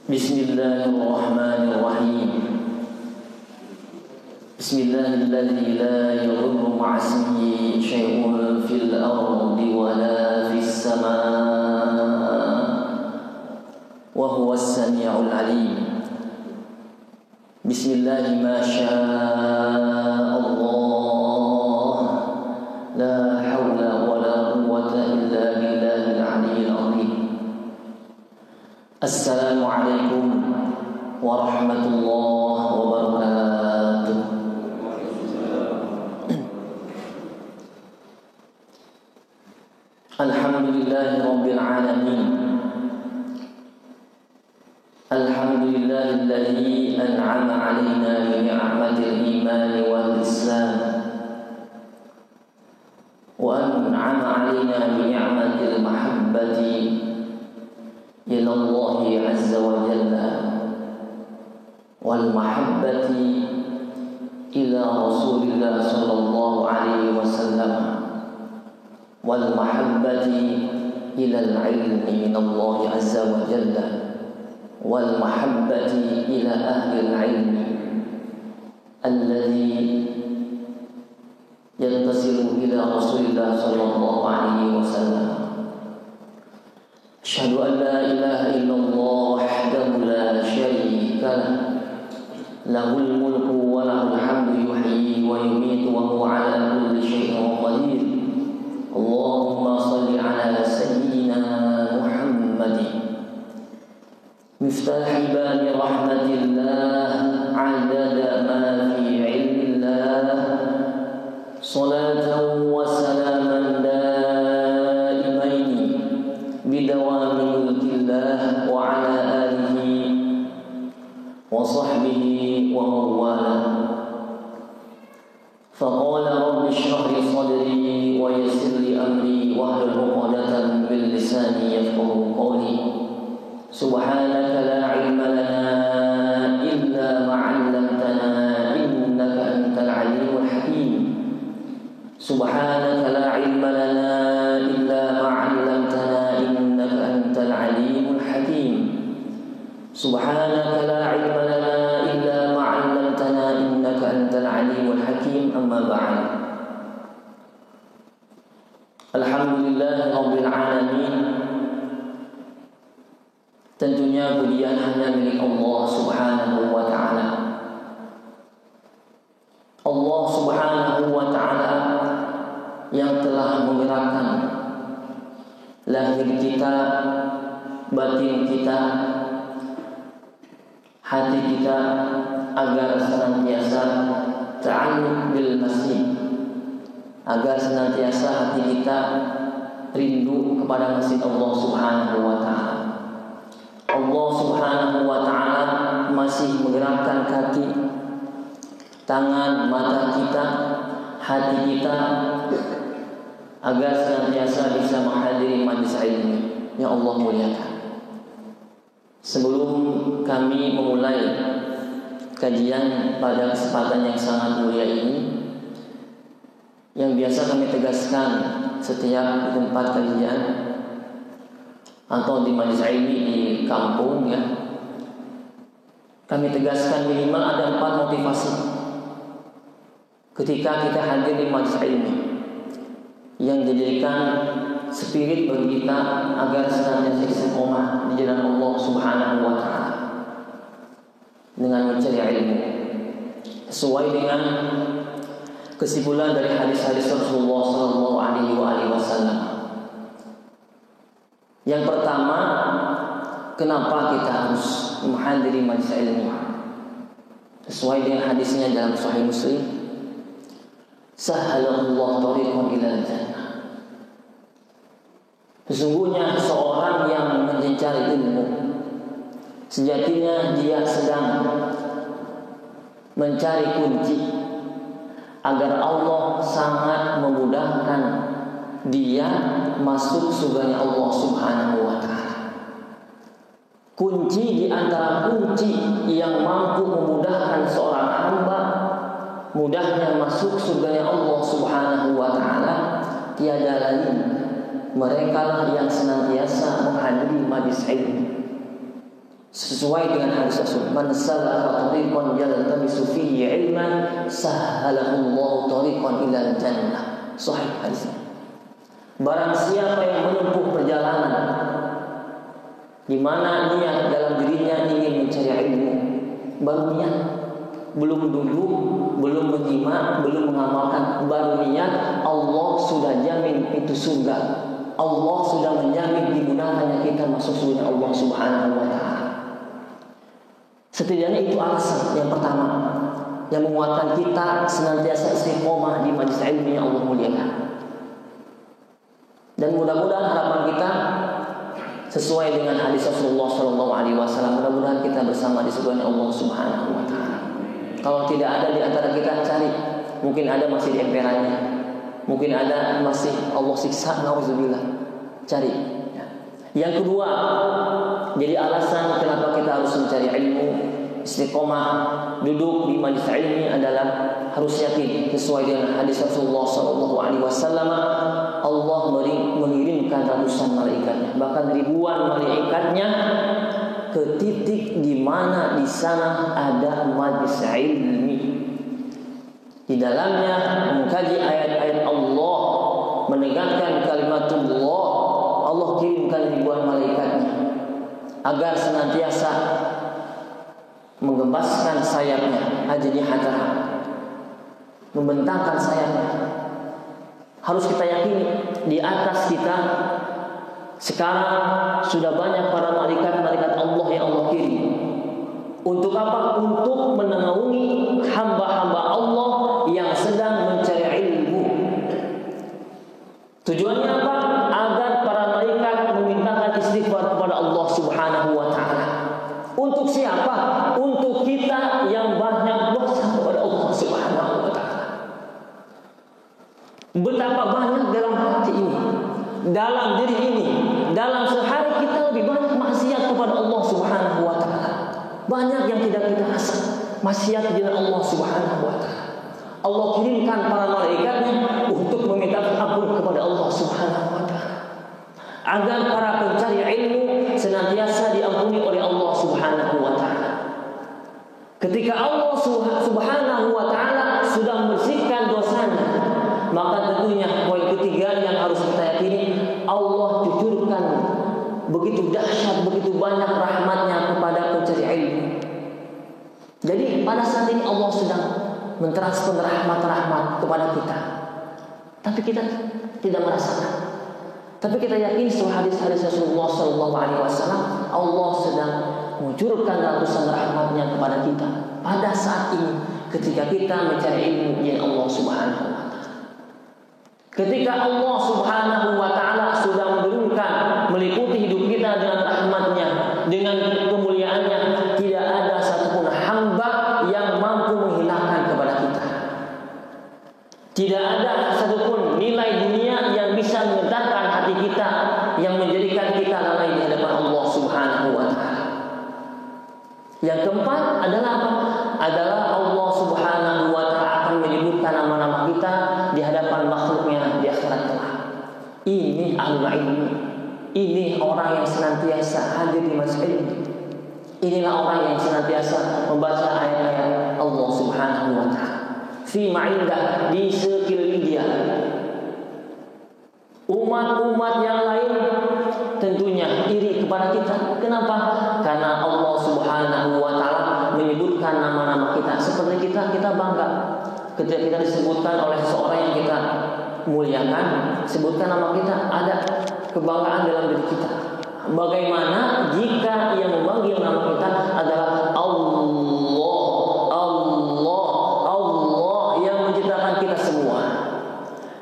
Bismillahirrahmanirrahim. Bismillahilladzi la yadurru ma'asmihi syai'un fil ardi wa la fis samaa wa huwas sami'ul 'alim. Bismillah ma syaa'a Allah, la haula wa la quwwata illa billahil 'aliyyil 'azim. Assalamualaikum warahmatullahi wabarakatuh. Alhamdulillahi rabbil alamin. Alhamdulillahilladzi an'ama 'alaina bi ni'matil iman wal islam wa an'ama 'alaina bi ni'matil mahabbati ila Allah azza wa jalla wal mahabbati ila Rasulillah sallallahu alaihi wasallam wal mahabbati ila al-ilmi min Allah azza wa jalla wal mahabbati ila ahli al-ilmi alladhi yattasilu ila Rasulillah sallallahu alaihi wasallam. Asyhadu an la ilaha illallah wahdahu la syarika lah, lahul mulku wa lahul hamdu yuhyi wa yumiitu wa huwa ala kulli syai'in qadir. Allahumma shalli ala sayyidina Muhammadin miftahi babi rahmatillah adada ma fi ilmillah, salatan wa salaman daimaini bidawami mulkillah wa ala alihi wa sahbihi wa mawala. Faqala rabbi shrah li sadri wa yassir li amri wahlul 'uqdatan min lisani yafqahu qawli. Subhanaka la 'ilma lana illa ma 'allamtana innaka antal 'alimul hakim. Subhanaka la 'ilma lana illa ma 'allamtana innaka antal 'alimul hakim. Subhanaka la 'ilma lana illa ma 'allamtana innaka antal 'alimul hakim. Amma ba'd. Alhamdulillahirabbil alamin. Tentunya pujian hanya milik Allah Subhanahu wa ta'ala. Allah Subhanahu wa ta'ala yang telah menggerakkan lahir kita, batin kita, hati kita agar senantiasa ta'alluq bil masjid, agar senantiasa hati kita rindu kepada masjid Allah Subhanahu wa ta'ala. Allah Subhanahu wa ta'ala masih menggerakkan kaki, tangan, mata kita, hati kita agar senantiasa bisa menghadiri majelis ilmu yang Allah muliakan. Sebelum kami memulai kajian pada kesempatan yang sangat mulia ini, yang biasa kami tegaskan setiap tempat kajian atau di majelis ilmu di kampung, ya, kami tegaskan minimal ada 4 motivasi ketika kita hadir di majelis ilmu yang dijadikan spirit bagi kita agar senantiasa istiqomah di jalan Allah Subhanahu wa ta'ala dengan mencari ilmu sesuai dengan kesimpulan dari hadis-hadis Rasulullah sallallahu alaihi wasallam. Yang pertama, kenapa kita harus menghadiri majelis ilmu? Sesuai dengan hadisnya dalam Sahih Muslim, sahalallahu tariqan ilal jannah. Sesungguhnya seorang yang mencari ilmu, sejatinya dia sedang mencari kunci agar Allah sangat memudahkan dia masuk surganya Allah Subhanahu wa ta'ala. Kunci di antara kunci yang mampu memudahkan seorang hamba mudahnya masuk surganya Allah Subhanahu wa ta'ala tiada lain mereka yang senantiasa menghadiri majelis ilmu. sesuai dengan hadis Rasul, man salaka tariqan yaltamisu fihi ilman sahhalahu Allahu tariqan ilal jannah. Sahih hadisnya. Barang siapa yang menempuh perjalanan di mana niat dalam dirinya ingin mencari ilmu, baru niat, belum duduk, belum menyimak, belum mengamalkan, baru niat, Allah sudah jamin itu surga. Allah sudah menjamin dimudahkannya kita masuk surga Allah Subhanahu wa taala. Setidaknya itu alasan yang pertama yang menguatkan kita senantiasa istiqomah di majelis ilmu yang Allah muliakan. Dan mudah-mudahan harapan kita sesuai dengan hadis Rasulullah SAW. Mudah-mudahan kita bersama di surga Allah Subhanahu wa taala. Kalau tidak ada di antara kita, cari. Mungkin ada masih di emperannya, mungkin ada masih Allah siksa, nauzubillah. Cari. Yang kedua, jadi alasan kenapa kita harus mencari ilmu, istiqomah, duduk di majelis ilmi adalah harus yakin sesuai dengan hadis Rasulullah SAW. Allah mengirimkan ratusan malaikatnya, bahkan ribuan malaikatnya ke titik di mana di sana ada majelis ilmi. Di dalamnya mengkaji ayat-ayat Allah, menegakkan kalimatullah. Allah kirimkan ribuan malaikatnya agar senantiasa menggembaskan sayapnya, ajnihata, membentangkan sayapnya. Harus kita yakini di atas kita sekarang sudah banyak para malaikat-malaikat Allah yang Allah kirim. Untuk apa? Untuk menaungi hamba-hamba Allah yang sedang mencari ilmu. Tujuannya apa? Agar para malaikat memintakan istighfar kepada Allah Subhanahu wa taala. Untuk siapa? Untuk kita yang banyak dosa kepada Allah Subhanahu wa taala. Betapa banyak dalam hati ini, dalam diri ini, dalam sehari kita lebih banyak maksiat kepada Allah Subhanahu wa taala. Banyak yang tidak kita rasa maksiat dengan Allah Subhanahu wa taala. Allah kirimkan para malaikatnya untuk meminta ampun kepada Allah Subhanahu wa taala, agar para pencari ilmu senantiasa diampuni oleh Allah Subhanahu wa taala. Ketika Allah Subhanahu wa taala sudah membersihkan dosanya, maka tentunya poin ketiga yang harus kita yakini, Allah cucurkan begitu dahsyat, begitu banyak rahmatnya kepada pencari ilmu. Jadi pada saat ini Allah sedang mentransfer rahmat-rahmat kepada kita, tapi kita tidak merasakan. Tapi kita yakin setelah hadis-hadis Rasulullah SAW, Allah sedang mengucurkan ratusan rahmatnya kepada kita pada saat ini ketika kita mencari ilmu yang Allah Subhanahu wa taala. Ketika Allah Subhanahu wa taala sudah menurunkan meliputi hidup kita dengan rahmatnya, dengan kemuliaannya, tidak ada satupun hamba yang mampu menghinakan kepada kita. Tidak ada satupun nilai dunia yang bisa menggetarkan hati kita, yang menjadikan kita lalai di hadapan Allah Subhanahu wa taala. Yang keempat adalah apa? Adalah Allah Subhanahu wa taala akan menyebutkan nama-nama kita di hadapan makhluknya di akhirat kelak. Ini ahlul ilmi. Ini orang yang senantiasa hadir di majelis ilmu. Inilah orang yang senantiasa membaca ayat-ayat Allah Subhanahu wa taala. Fi ma'indah, di sekeliling dia. Umat-umat yang lain tentunya iri kepada kita. Kenapa? Karena Allah Subhanahu wa taala menyebutkan nama-nama kita. Seperti kita bangga ketika kita disebutkan oleh seseorang yang kita muliakan, sebutkan nama kita, ada kebanggaan dalam diri kita. Bagaimana jika yang memanggil nama kita adalah Allah, yang menciptakan kita semua,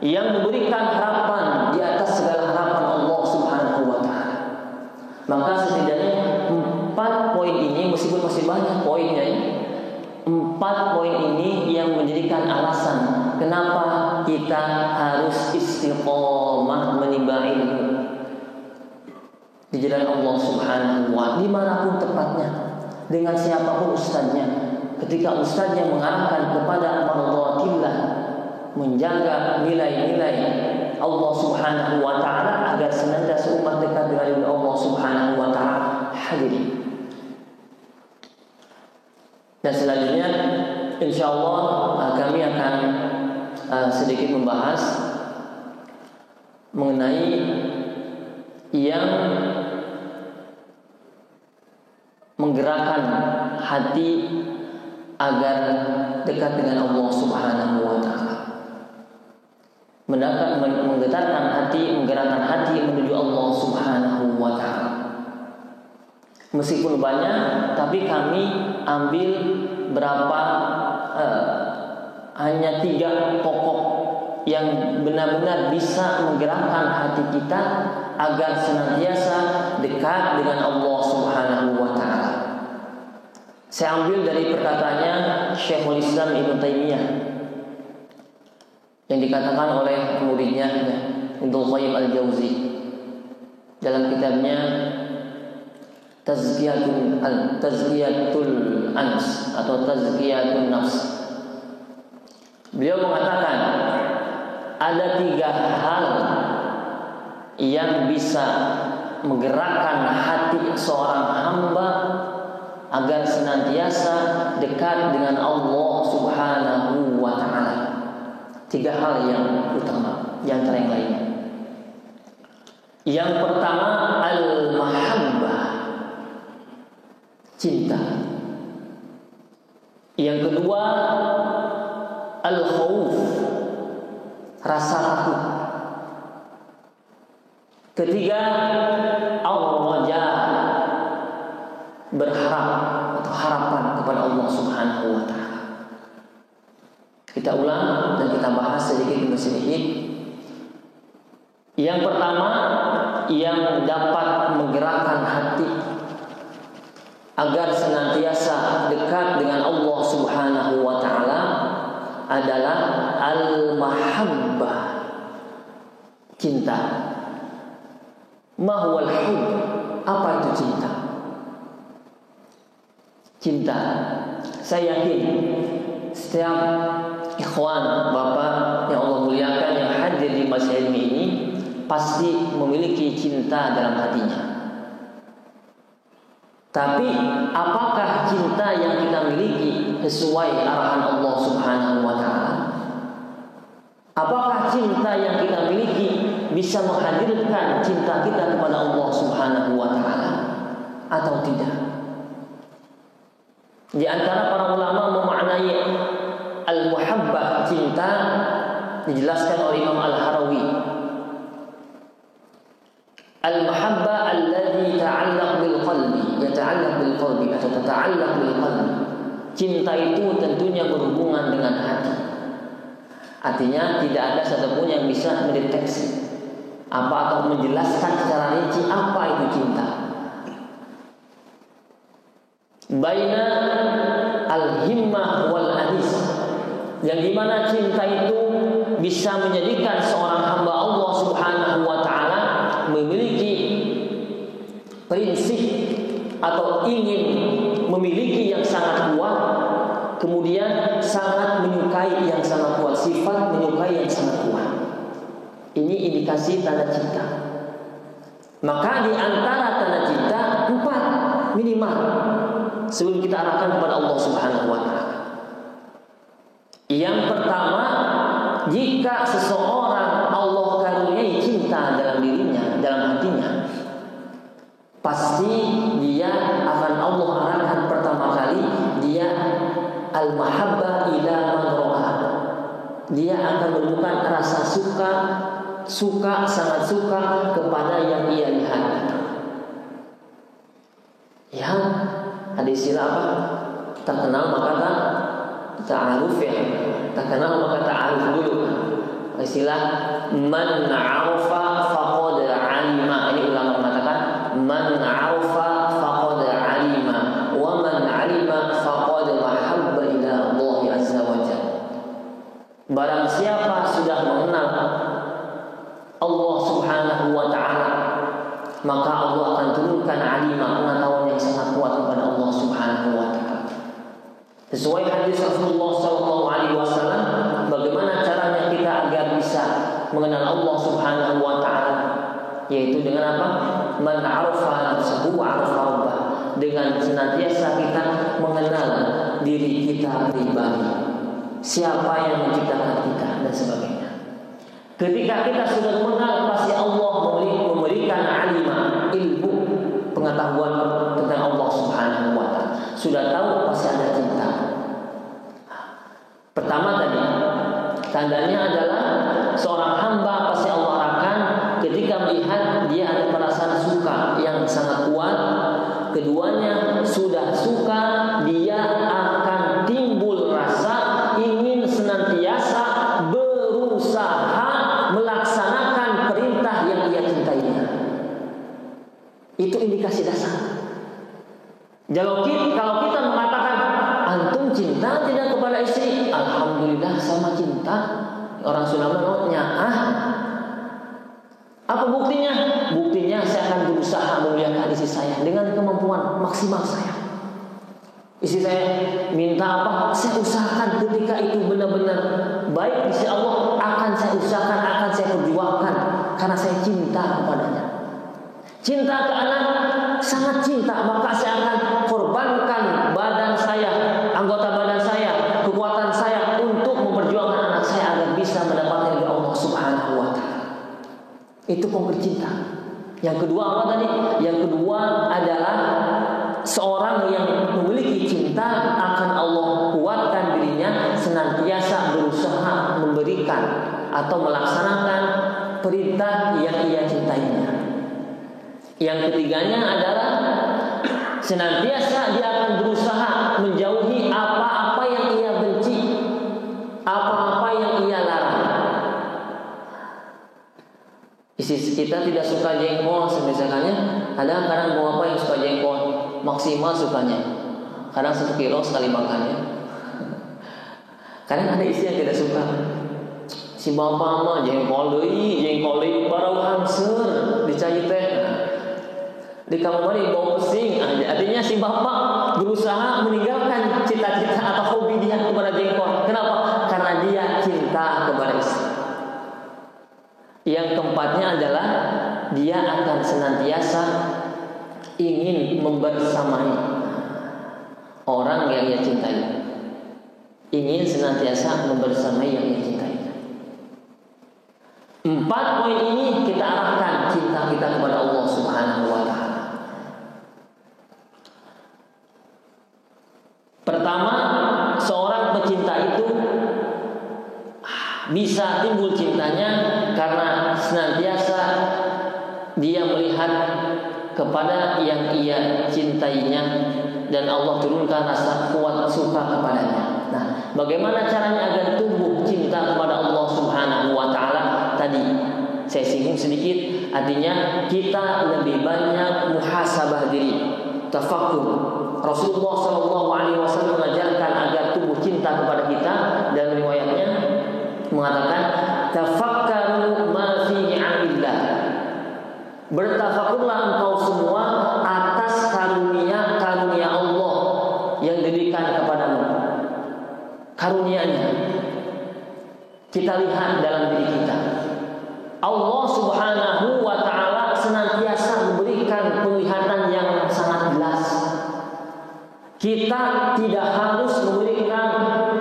yang memberikan harapan di atas segala harapan Allah Subhanahu wa taala. Maka setidaknya 4 poin ini, meskipun masih banyak poinnya, 4 poin ini yang menjadikan alasan kenapa kita harus istiqomah menimba ilmu di jalan Allah Subhanahu wa taala, dimanapun tempatnya, dengan siapapun ustadznya. Ketika ustadznya mengarahkan kepada mardhatillah, menjaga nilai-nilai Allah Subhanahu wa taala agar senantiasa umat dekat dengan Allah Subhanahu wa taala. Hadirin, Dan selanjutnya insya Allah kami akan sedikit membahas mengenai yang menggerakkan hati agar dekat dengan Allah Subhanahu wa Ta'ala, menggetarkan hati, menggerakkan hati menuju Allah Subhanahu wa Ta'ala. Meskipun banyak, tapi kami ambil hanya 3 pokok yang benar-benar bisa menggerakkan hati kita agar senantiasa dekat dengan Allah Subhanahu wa Ta'ala. Saya ambil dari perkataannya Syekhul Islam Ibnu Taimiyah yang dikatakan oleh muridnya Ibnu Qayyim Al-Jauzi dalam kitabnya Tazkiyatul Ans atau Tazkiyatun Nafs. Beliau mengatakan ada 3 hal yang bisa menggerakkan hati seorang hamba agar senantiasa dekat dengan Allah Subhanahu wa Ta'ala. 3 hal yang utama di antara yang lainnya. Yang pertama, al-mahabbah, cinta. Yang kedua, al-khauf, rasa takut. Ketiga, al-raja, berharap atau harapan kepada Allah Subhanahu wa Ta'ala. Kita ulang dan kita bahas sedikit demi sedikit. Yang pertama, yang dapat menggerakkan hati agar senantiasa dekat dengan Allah Subhanahu wa Ta'ala adalah al-mahabbah, cinta. Ma huwal hubb? Apa itu cinta? Cinta, saya yakin setiap ikhwan, bapak yang Allah muliakan yang hadir di majelis ilmi ini pasti memiliki cinta dalam hatinya. Tapi apakah cinta yang kita miliki sesuai arahan Allah Subhanahu wa Ta'ala? Apakah cinta yang kita miliki bisa menghadirkan cinta kita kepada Allah Subhanahu wa Ta'ala atau tidak? Di antara para ulama memaknai al-muhabbah, cinta, dijelaskan oleh Imam Al-Harawi. Al-mahabbah alladhi ta'allaq bil qalbi, yata'allaq bil qalbi atau tata'allaq bil qalbi. Cinta itu tentunya berhubungan dengan hati. Artinya tidak ada satupun yang bisa mendeteksi atau menjelaskan secara rinci apa itu cinta. Baina al-himmah wal anis, yang dimana cinta itu bisa menjadikan seorang hamba Allah Subhanahu wa Ta'ala memiliki prinsip atau ingin memiliki yang sangat kuat, kemudian sangat menyukai yang sangat kuat, sifat menyukai yang sangat kuat. Ini indikasi tanda cinta. Maka di antara tanda cinta 4 minimal sebelum kita arahkan kepada Allah Subhanahu wa Ta'ala. Yang pertama, jika seseorang Allah karuniai cinta dalam dirinya, dalam hatinya, pasti dia akan Allah arahkan pertama kali dia al-mahabbah ila man ra'a. Dia akan menemukan rasa suka, sangat suka kepada yang ia lihat. Ya, ada istilah apa? Tak kenal maka ta'aruf ya. Tak kenal maka ta'aruf dulu. Istilah man na'arufa faqad alima. Ini ulama mengatakan man na'arufa faqad alima wa man alima faqad mahabba ila Allah azza wa jalla. Barang siapa sudah mengenal Allah Subhanahu wa Ta'ala, maka Allah akan turunkan alimah, pengetahuan yang sangat kuat kepada Allah Subhanahu wa Ta'ala. Sesuai hadis Rasulullah SAW, bagaimana caranya kita agar bisa mengenal Allah Subhanahu wa Ta'ala, yaitu dengan apa? Man arafa nafsahu arafa rabbah. dengan senantiasa kita mengenal diri kita pribadi, siapa yang menciptakan kita dan sebagainya. Ketika kita sudah mengenal, pasti Allah memberikan alimah, ilmu, pengetahuan tentang Allah Subhanahu wa Ta'ala. Sudah tahu pasti ada cinta. Pertama tadi, tandanya adalah seorang hamba pasti Allah akan ketika melihat dia ada perasaan suka yang sangat kuat. Keduanya sudah suka, dia akan timbul rasa ingin senantiasa berusaha melaksanakan perintah yang ia cintainya. Itu indikasi dasar. Kalau kita mengatakan antum cinta tidak kepada istri, alhamdulillah sama cinta. Orang Sunda menurutnya, apa buktinya? Buktinya saya akan berusaha memuliakan istri saya dengan kemampuan maksimal saya. Istri saya minta apa, saya usahakan ketika itu benar-benar baik di sisi Allah, akan saya usahakan, akan saya perjuangkan karena saya cinta kepadanya. Cinta ke anak, sangat cinta, maka saya akan korbankan badan saya, anggota badan saya, kekuatan saya untuk memperjuangkan anak saya agar bisa mendapatkan dari Allah Subhanahu wa Ta'ala. Itu konkret cinta. Yang kedua apa tadi? Yang kedua adalah seorang yang memiliki cinta akan Allah kuatkan dirinya senantiasa berusaha memberikan atau melaksanakan perintah yang ia cintainya. Yang ketiganya adalah senantiasa dia akan berusaha menjauhi apa-apa yang ia benci, apa-apa yang ia larang. Istri kita tidak suka jengkol, misalnya ada kadang mau apa yang suka jengkol maksimal sukanya, kadang 1 kilo sekali makannya. Kadang ada istri yang tidak suka, si bapak mah jengkol deui barau hamseur dicai teh di kamari bau pesing. Artinya si bapak berusaha meninggalkan cita-cita atau hobi dia kepada jengkol. Kenapa? Karena dia cinta kepada istri. Yang keempatnya adalah dia akan senantiasa ingin membersamai orang yang ia cintai. Ingin senantiasa membersamai yang ia cintai. 4 poin ini kita arahkan cinta kita kepada Allah Subhanahu wa Ta'ala. Pertama, seorang pecinta itu bisa timbul cintanya karena senantiasa dia melihat kepada yang ia cintainya dan Allah turunkan rasa kuat suka kepadanya. Nah, bagaimana caranya agar tumbuh cinta kepada Allah Subhanahu wa Ta'ala? Tadi saya singgung sedikit, artinya kita lebih banyak muhasabah diri, tafakkur. Rasulullah SAW mengajarkan agar tumbuh cinta kepada kita, dan riwayatnya mengatakan tafakkaru ma fi ni'amillah. Bertafakurlah engkau semua atas karunia Allah yang diberikan kepadamu. Karunia-Nya kita lihat dalam diri kita. Allah Subhanahu wa Ta'ala senantiasa memberikan penglihatan yang sangat jelas. Kita tidak harus memberikan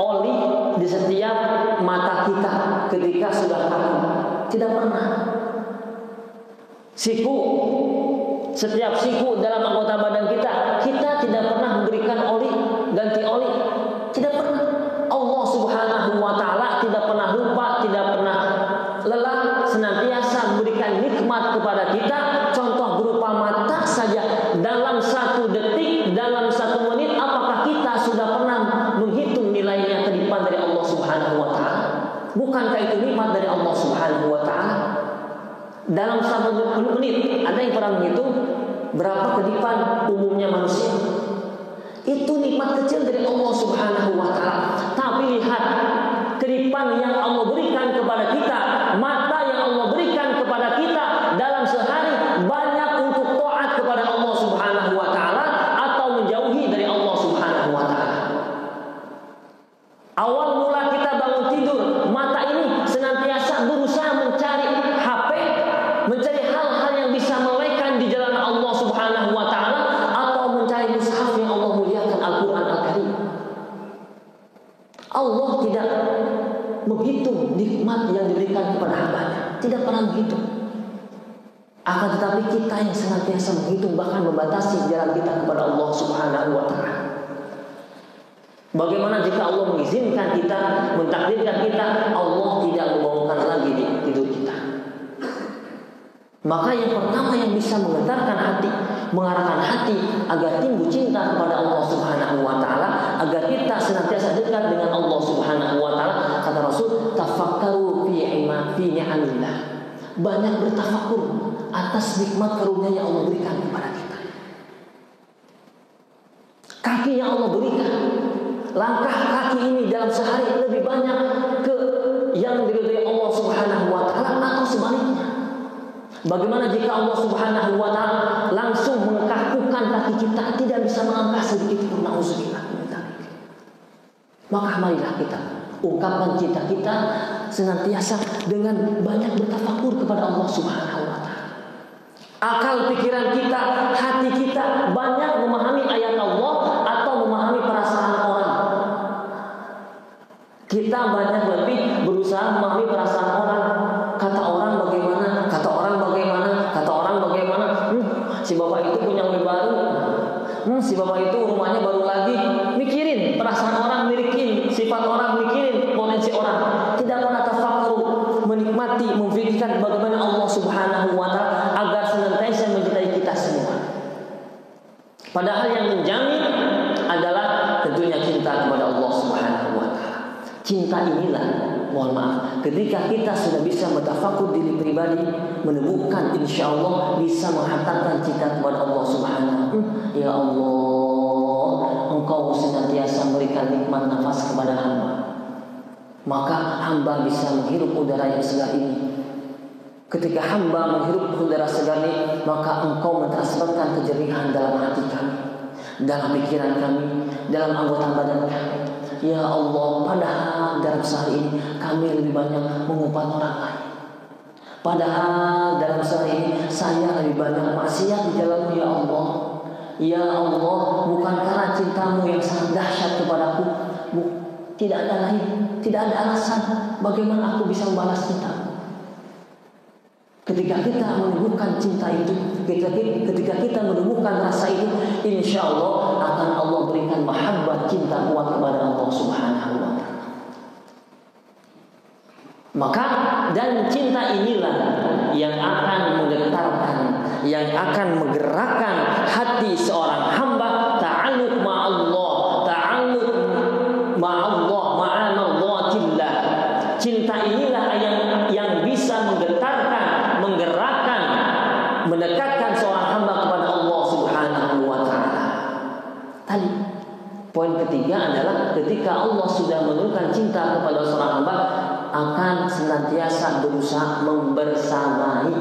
oli di setiap mata kita ketika sudah takut. Tidak pernah. Siku, setiap siku dalam anggota badan kita tidak pernah memberikan oli, ganti oli. Tidak pernah. Allah Subhanahu wa Ta'ala tidak pernah lupa, tidak pernah lelah, senantiasa memberikan nikmat kepada kita. Contoh berupa mata saja. Dalam 1 detik, dalam 1 menit, apakah kita sudah pernah menghitung nilainya ke depan dari Allah Subhanahu wa Ta'ala? Bukankah itu nikmat dari Allah Subhanahu wa Ta'ala? Dalam 1 menit, ada yang pernah menghitung berapa kedipan umumnya manusia? Itu nikmat kecil dari Allah Subhanahu wa Ta'ala. Tapi lihat kedipan yang Allah berikan kepada kita, mata yang Allah berikan kepada kita dalam sehari, banyak untuk taat kepada Allah Subhanahu wa Ta'ala atau menjauhi dari Allah Subhanahu wa Ta'ala. Awal mula kita bangun tidur, mata ini senantiasa berusaha mencari HP, mencari hal-hal yang bisa melekkan di jalan Allah Subhanahu wa Ta'ala, atau mencari Tidak pernah begitu. Akan tetapi kita yang senantiasa menghitung, bahkan membatasi jalan kita kepada Allah Subhanahu wa Ta'ala. Bagaimana jika Allah mengizinkan kita, mentakdirkan kita, Allah tidak membawakan lagi di tidur kita. Maka yang pertama yang bisa menggetarkan hati, mengarahkan hati agar timbul cinta kepada Allah Subhanahu wa Ta'ala, agar kita senantiasa dekat dengan Allah Subhanahu wa Ta'ala, kata Rasul, tafakkaru fi ni'amillah. Banyak bertafakur atas nikmat karunia yang Allah berikan kepada kita. Kaki yang Allah berikan, langkah kaki ini dalam sehari lebih banyak ke yang diridhai Allah Subhanahu wa Ta'ala atau sebaliknya. Bagaimana jika Allah Subhanahu wa Ta'ala langsung mengkakukan kaki kita, tidak bisa melangkah sedikit pun, na'udzubillah. Maka marilah kita ungkapkan cinta kita senantiasa dengan banyak bertafakur kepada Allah Subhanahu wa Ta'ala. Akal pikiran kita, hati kita banyak memahami ayat Allah atau memahami perasaan orang. Kita banyak lebih berusaha memahami perasaan orang. Kata orang bagaimana, kata orang bagaimana, kata orang bagaimana. Si bapak itu punya mobil baru. Si bapak itu rumahnya baru lagi. Mikirin perasaan orang, mikirin sifat orang, mikirin potensi orang. Tidak pernah tafakkur, menikmati, memfikirkan bagaimana Allah Subhanahu wa Ta'ala agar senantiasa mencintai kita semua. Padahal yang menjamin adalah tentunya cinta kepada Allah Subhanahu wa Ta'ala. Cinta inilah, mohon maaf, ketika kita sudah bisa bertafakur diri pribadi, menemukan insya Allah bisa menghantarkan cinta kepada Allah Subhanahu. Ya Allah, Engkau senantiasa memberikan nikmat nafas kepada hamba, maka hamba bisa menghirup udara yang segar ini. Ketika hamba menghirup udara segar ini, maka Engkau mentransferkan kejerihan dalam hati kami, dalam pikiran kami, dalam anggota badan kami. Ya Allah, padahal dalam sehari ini kami lebih banyak mengumpat orang lain. Padahal dalam sehari ini saya lebih banyak maksiat di jalan-Mu, ya Allah. Ya Allah, bukan karena cinta-Mu yang sangat dahsyat kepadaku, tidak ada lain, tidak ada alasan bagaimana aku bisa membalas cinta-Mu. Ketika kita menemukan cinta itu, ketika kita menemukan rasa itu, insya Allah akan Allah berikan mahabbah, cinta kuat kepada Allah Subhanahu wa Ta'ala. Maka dan cinta inilah yang akan menggetarkan, yang akan menggerakkan hati seorang hamba ta'alluq ma'allah, ta'alluq ma'allah, ma'anallatillah. Cinta inilah yang bisa menggetarkan, menggerakkan, mendekatkan seorang hamba kepada Allah Subhanahu wa Ta'ala. Tadi poin ketiga adalah ketika Allah sudah menurunkan cinta kepada seorang hamba, akan senantiasa berusaha membersamai.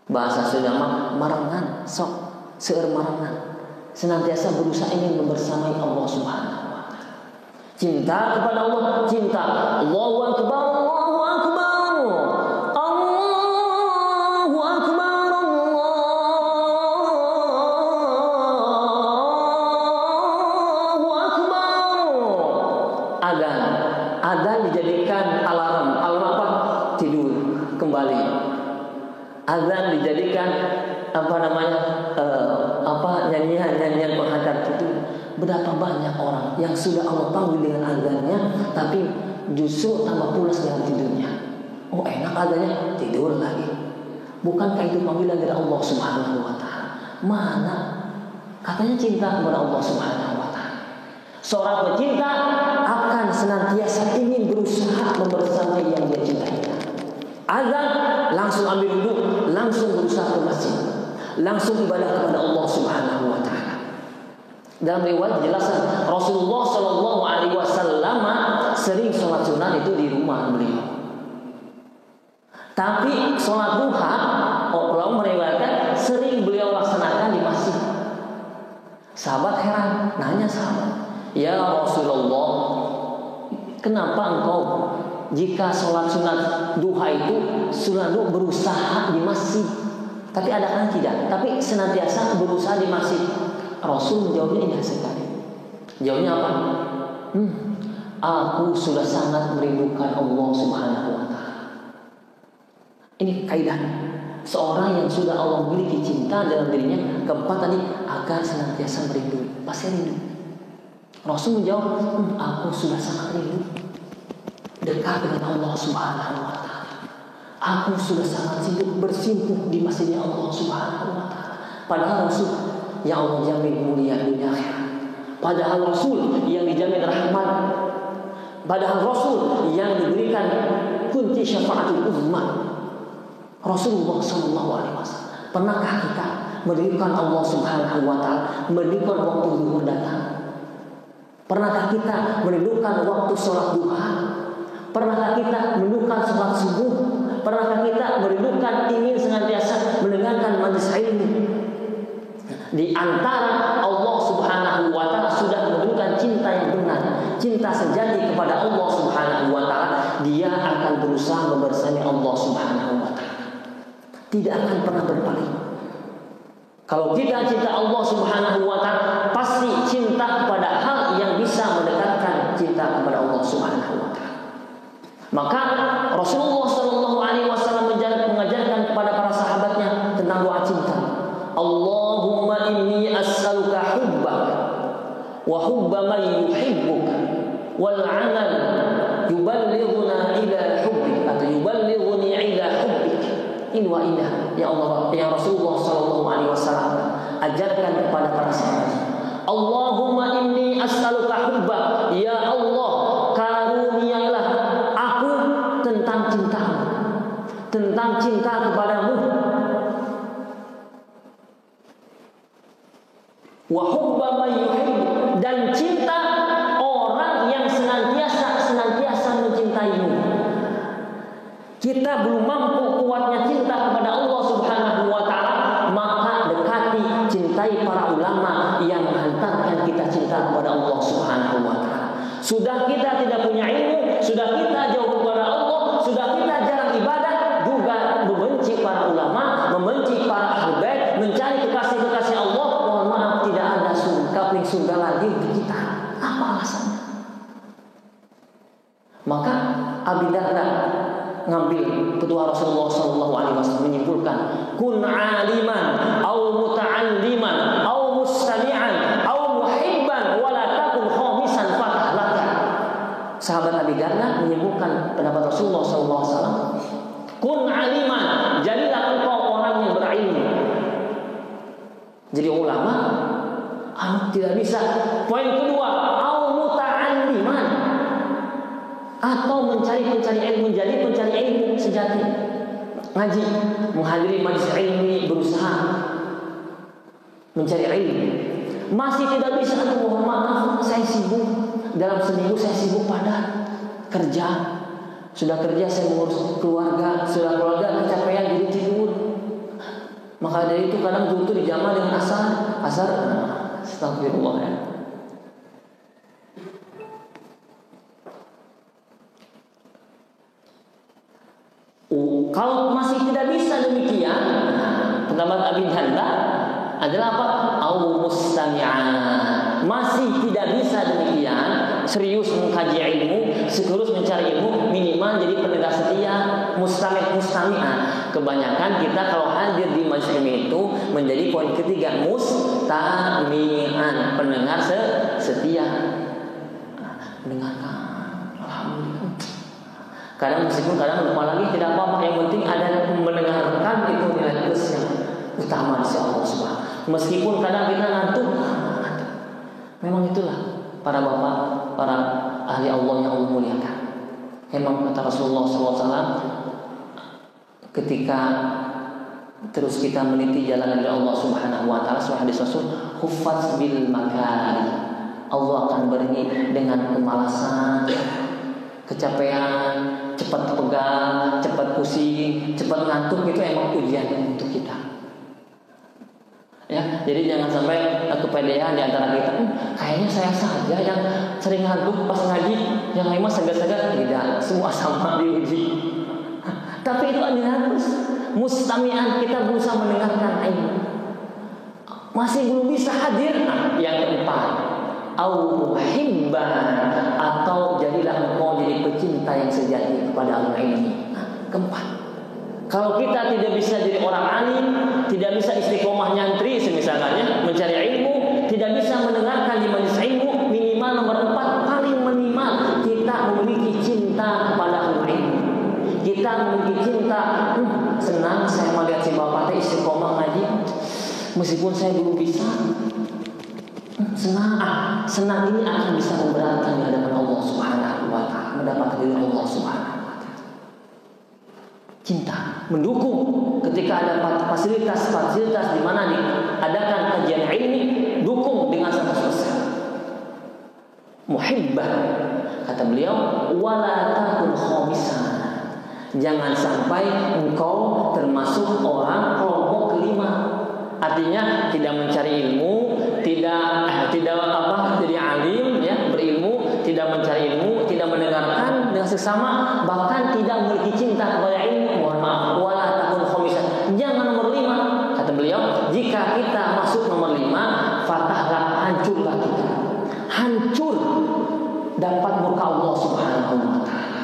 Bahasa Sunda marangan, sok seueur marangan. Senantiasa berusaha ingin membersamai Allah Subhanahu wa Ta'ala. Cinta kepada Allah, cinta Allahu Akbar, Allahu Akbar, Allahu Akbar, Allahu Akbar. Adzan dijadikan alarm apa? Tidur kembali. Adzan dijadikan nyanyian penghantar tidur. Berapa banyak orang yang sudah Allah panggil dengan adzannya, tapi justru tambah pulas dengan tidurnya. Oh enak adzannya, tidur lagi. Bukankah itu panggilan dari Allah Subhanahu wa Ta'ala? Mana? Katanya cinta kepada Allah Subhanahu wa Ta'ala. Seorang pecinta akan senantiasa ingin berusaha membersamai yang dia cintai. Azan langsung ambil wudhu, langsung berusaha ke masjid, langsung ibadah kepada Allah Subhanahu wa Ta'ala. Dalam riwayat dijelaskan Rasulullah Shallallahu Alaihi Wasallam sering sholat sunnah itu di rumah beliau. Tapi sholat duha, orang meriwayatkan sering beliau laksanakan di masjid. Sahabat heran, nanya sahabat, ya Rasulullah, kenapa engkau jika sholat sunat duha itu selalu berusaha di masjid, tapi ada kan tidak, tapi senantiasa berusaha di masjid? Rasul menjawabnya indah sekali. Jawabnya apa? Aku sudah sangat merindukan Allah Subhanahu wa Ta'ala. Ini kaidahnya. Seorang yang sudah Allah memiliki cinta dalam dirinya, keempat tadi, agar senantiasa merindui. Pasti rindu. Rasul menjawab, aku sudah sangat rindu dekat dengan Allah Subhanahu wa Ta'ala. Aku sudah sangat sibuk bersimpuh di masjidnya Allah Subhanahu wa Ta'ala. Padahal Rasul yang Allah jamin mulia dunia akhirat. Padahal Rasul yang dijamin rahmat. Padahal Rasul yang diberikan kunci syafaatul ummah. Rasulullah sallallahu alaihi wasallam. Pernahkah kita merindukan Allah Subhanahu wa Ta'ala, merindukan waktu zuhur datang? Pernahkah kita merindukan waktu sholat duha? Pernahkah kita merindukan sholat subuh? Pernahkah kita merindukan ingin senantiasa mendengarkan majelis ilmu? Di antara Allah Subhanahu wa Ta'ala sudah menunjukkan cinta yang benar, cinta sejati kepada Allah Subhanahu wa Ta'ala, dia akan berusaha membersani Allah Subhanahu wa Ta'ala. Tidak akan pernah berpaling. Kalau kita cinta Allah Subhanahu wa Ta'ala, pasti cinta kepada hal yang bisa mendekatkan cinta kepada Allah Subhanahu wa Ta'ala. Maka Rasulullah sallallahu alaihi wasallam mengajarkan kepada para sahabatnya tentang doa cinta. Allahumma inni as'aluka hubbak wa hubba man yuhibbuk wal 'amal yuballighuna ila hubbik atau yuballighuni ila hubbik. Ini wa inna ya Allah ya Rasulullah sallallahu alaihi wasallam ajarkan kepada para sahabat. Allahumma inni as'aluka hubbak, ya Allah karunialah aku tentang cintamu, tentang cinta kepadamu. Wa hubba man yuhibbuk, dan cinta orang yang senantiasa mencintaimu. Kita belum mampu kuatnya cinta kepada Allah Subhanahu wa Ta'ala, maka dekati, cintai para ulama yang menghantarkan kita cinta kepada Allah Subhanahu wa Ta'ala. Sudah kita tidak punya ilmu, sudah kita jauh kepada Allah, sudah kita jarang ibadah, juga membenci para ulama, membenci para ahli bait, mencari kekasih-kekasih Allah. Mohon maaf, tidak ada kapling surga lagi untuk kita. Apa alasannya? Maka Abi Darda ngambil petua Rasulullah sallallahu alaihi wasallam menyimpulkan, kun aliman au muta'alliman au mustami'an au muhibban wa la takun khamisan fatahlaka. Sahabat Abi Darda menyimpulkan pendapat Rasulullah sallallahu alaihi wasallam, kun aliman, jadilah engkau orang yang berilmu. Jadi ulama tidak bisa. Poin kedua, au muta'alliman, atau mencari ilmu, menjadi pencari ilmu sejati. Ngaji, menghadiri majelis ilmu, berusaha mencari ilmu. Masih tidak bisa, mohon maaf, saya sibuk. Dalam seminggu saya sibuk pada kerja. Sudah kerja saya mengurus keluarga, sudah keluarga kecapean jadi tidur. Maka dari itu kadang butuh dijamah dengan asar. Astagfirullah ya. Kalau masih tidak bisa demikian, pendapat Abi Darda adalah apa? Au mustami'an. Masih tidak bisa demikian, serius mengkaji ilmu, serius mencari ilmu, minimal jadi pendengar setia, mustami'an. Kebanyakan kita kalau hadir di majelis ilmu itu menjadi poin ketiga, mustami'an, pendengar setia. Mendengarkan. Alhamdulillah. Kadang meskipun kadang lupa lagi, tidak apa-apa, yang penting ada mendengarkan, itu nilai plus yang utama di Allah Subhanahu. Meskipun kadang kita ngantuk. Memang itulah para bapak, para ahli Allah yang Allah muliakan. Memang kata Rasulullah SAW, ketika terus kita meniti jalan dari Allah Subhanahu wa Ta'ala, sesuai hadis Rasul, huffaz bil makari, Allah akan beri dengan kemalasan, kecapean, cepat pegang, cepat pusing, cepat ngantuk. Itu emang ujian untuk kita. Ya, jadi jangan sampai kepedean di antara kita. Kayaknya saya saja yang sering ngantuk pas ngaji, yang lain mah segar-segar. Tidak, semua sama diuji. Tapi itu harus mustami'an, kita berusaha mendengarkan ilmu. Masih belum bisa hadir. Yang keempat, au muhibban, atau jadilah engkau jadi pecinta yang sejati kepada ilmu ini. Keempat, Kalau kita tidak bisa jadi orang alim, tidak bisa istiqomah nyantri semisalnya mencari ilmu, tidak bisa mendengarkan di majelis ilmu, minimal nomor 4 paling minimal kita memiliki cinta kepada ilmu. Kita memiliki cinta, senang saya melihat si bapak teh istiqomah ngaji, meskipun saya belum bisa. Senang ini akan bisa memberatkan di hadapan Allah Subhanahu wa taala, mendapatkan ridho Allah Subhanahu wa taala. Cinta mendukung ketika ada fasilitas di mana diadakan kajian ilmi, dukung dengan 100%. Muhibbah, kata beliau, wala takun khamisan. Jangan sampai engkau termasuk orang kelompok kelima. Artinya tidak mencari ilmu, tidak jadi alim ya, berilmu, tidak mencari ilmu, tidak mendengarkan dengan seksama, bahkan tidak memiliki cinta kepada ilmu. Mohon maaf, wala takun khamisan. Jangan nomor 5. Kata beliau, jika kita masuk nomor 5, fatahlah, hancurlah kita. Hancur, dapat murka Allah Subhanahu wa taala.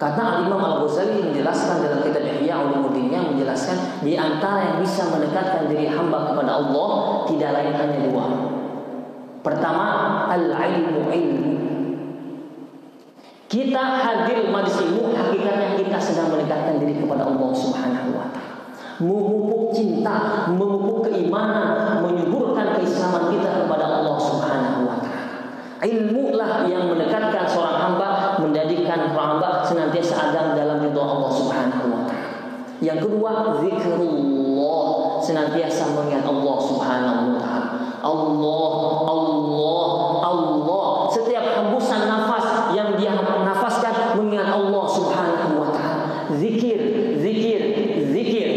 Kata Al-Imam Al-Ghazali menjelaskan dalam kitab Ihya Ulumuddin, menjelaskan di antara yang bisa mendekatkan diri hamba kepada Allah tidak lain hanya 2. Pertama, al-ilmu ilmu. Kita hadir majelis ilmu, hakikatnya kita sedang mendekatkan diri kepada Allah Subhanahu wa taala. Memupuk cinta, memupuk keimanan, menyuburkan keislaman kita kepada Allah Subhanahu wa taala. Ilmu lah yang mendekatkan seorang hamba, menjadikan seorang hamba senantiasa ada dalam ridha Allah Subhanahu wa taala. Yang kedua, zikrullah, senantiasa mengingat Allah Subhanahu wa taala. Allah, Allah, Allah. Setiap hembusan nafas yang dia nafaskan mengingat Allah Subhanahu wa taala. Zikir, zikir, zikir.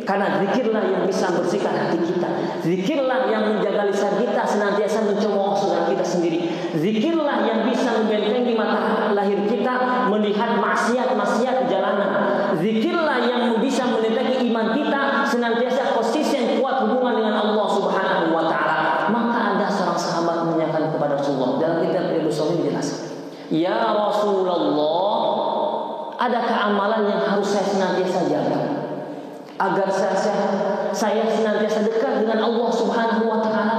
Karena zikirlah yang bisa membersihkan hati kita. Zikirlah yang menjaga lisan kita senantiasa mencemooh saudara kita sendiri. Zikirlah yang bisa membentengi mata lahir kita melihat maksiat-maksiat jalanan. Zikirlah yang bisa mendeteksi iman kita senantiasa konsisten kuat hubungan dengan Allah Subhanahu wa taala. Maka ada seorang sahabat menanyakan kepada Rasulullah dalam kitab Riyadhus Shalihin jelas, "Ya Rasulullah, adakah amalan yang harus saya senantiasa jaga agar saya senantiasa dekat dengan Allah Subhanahu wa taala,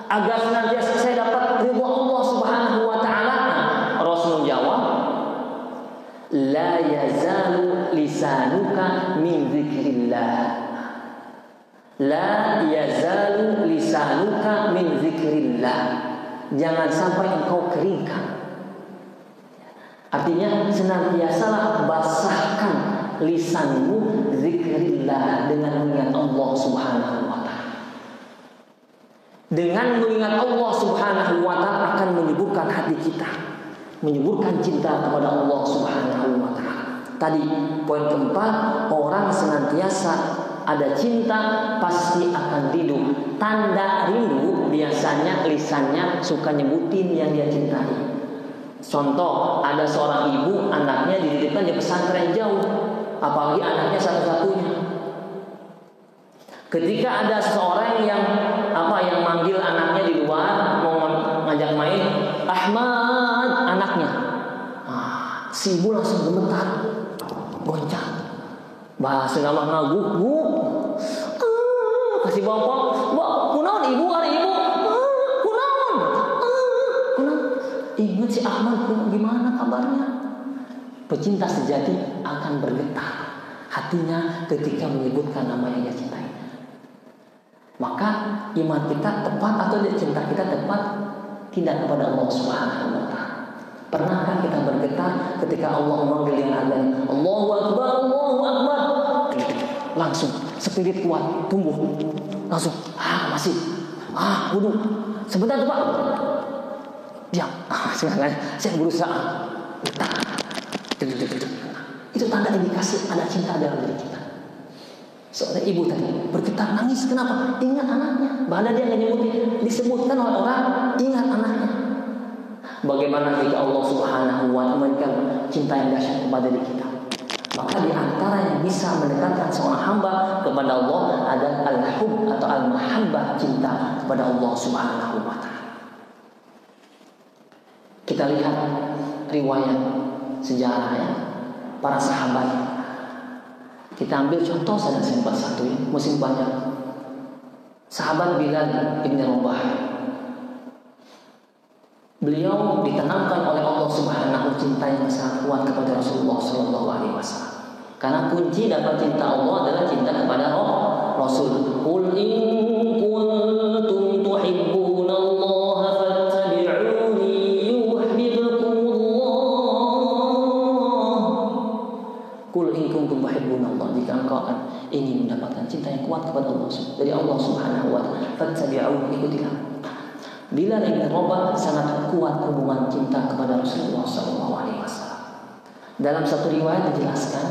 agar senantiasa saya dapat ridha Allah Subhanahu wa taala?" Rasul menjawab, "La yazalu lisanuka min dzikrillah." La yazalu lisanuka min dzikrillah. Jangan sampai engkau keringkan. Artinya senantiasalah basahkan lisanmu zikrillah dengan mengingat Allah Subhanahu wa taala. Dengan mengingat Allah Subhanahu wa taala akan menyuburkan hati kita, menyuburkan cinta kepada Allah Subhanahu wa taala. Tadi poin keempat, orang senantiasa ada cinta pasti akan rindu. Tanda rindu biasanya lisannya suka nyebutin yang dia cintai. Contoh, ada seorang ibu anaknya dititipkan di pesantren jauh, apalagi anaknya satu-satunya. Ketika ada seseorang yang manggil anaknya di luar mau ngajak main, Ahmad anaknya, si ibu langsung gemetar, goncang. Bahasa nama guk, kasih bongkok, kunaon ibu hari ibu, kunaon, ingat si Ahmad gimana kabarnya? Pecinta sejati akan bergetar hatinya ketika menyebutkan nama yang dia cintai. Maka iman kita tepat atau cinta kita tepat tidak kepada Allah Subhanahu wa taala. Pernahkah kita bergetar ketika Allah memanggil yang azan, Allahu Akbar, Allahu Akbar? Langsung spirit kuat tumbuh. Langsung masih wudu. Sebentar tuh Pak. Diam. Saya berusaha. Itu tanda indikasi ada cinta dalam diri kita. Seorang ibu tadi bergetar nangis, kenapa? Ingat anaknya. Bahkan dia nggak nyebutin, disebutkan oleh orang, ingat anaknya. Bagaimana jika Allah Subhanahu wa taala memberikan cinta yang dahsyat kepada diri kita? Maka di antara yang bisa mendekatkan seorang hamba kepada Allah adalah al-hub atau al-mahabbah, cinta kepada Allah Subhanahu wa taala. Kita lihat riwayat sejarah ya, para sahabat. Kita ambil contoh saja simpel satu ya, musim banyak. Sahabat Bilal bin Rabah, beliau ditanamkan oleh Allah Subhanahu cinta yang sangat kuat kepada Rasulullah Sallallahu Alaihi Wasallam. Karena kunci dapat cinta Allah adalah cinta kepada Rasul. Qul in kuntum tuhibbunallaha fattabi'uni yuhibbukumullah. Qul in kuntum tuhibbunallah, jika engkau akan ingin mendapatkan cinta yang kuat kepada Allah dari Allah Subhanahu wa taala, fattabi'uni, ikutilah. Bilal bin Rabah sangat kuat hubungan cinta kepada Rasulullah Sallallahu Alaihi Wasallam. Dalam satu riwayat dijelaskan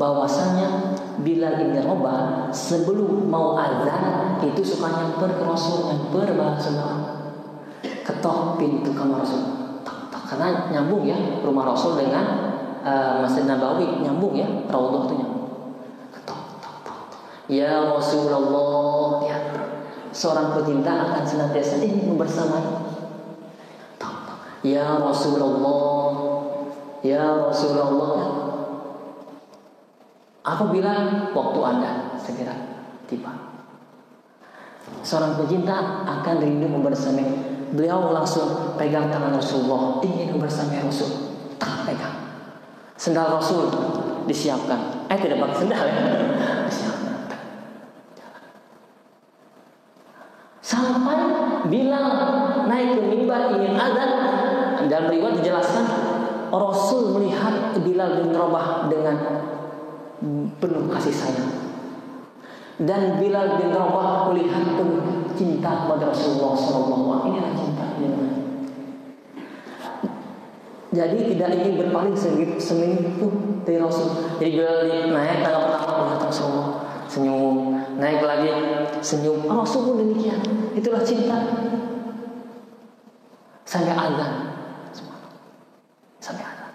bahwasanya Bilal bin Rabah sebelum mau azan itu suka nyamper ke Rasul, nyamper bahasa ketok pintu kamar Rasul, karena nyambung ya rumah Rasul dengan Masjid Nabawi, nyambung ya, Raudhah itu nyambung. Ketok, ya Rasulullah, ya. Seorang pecinta akan senantiasa ingin bersamanya. Ya Rasulullah, ya Rasulullah. Apabila waktu Anda segera tiba, seorang pecinta akan rindu membersamai. Beliau langsung pegang tangan Rasulullah, ingin bersamai Rasul. Tak pegang. Sendal Rasul disiapkan. Tidak pakai sendal ya. Disiapkan. Sampai Bilal naik ke mimbar ingin azan, dalam riwayat dijelaskan Rasul melihat Bilal bin Rabah dengan penuh kasih sayang, dan Bilal bin Rabah melihat penuh cinta kepada Rasulullah SAW. Inilah cinta. Jadi tidak ingin berpaling seminggu pun dari Rasul. Jadi Bilal naik tangga pertama melihat Rasulullah, senyum, naik lagi senyum. Rasul pun demikian. Itulah cinta. Sampai azan. Sampai azan.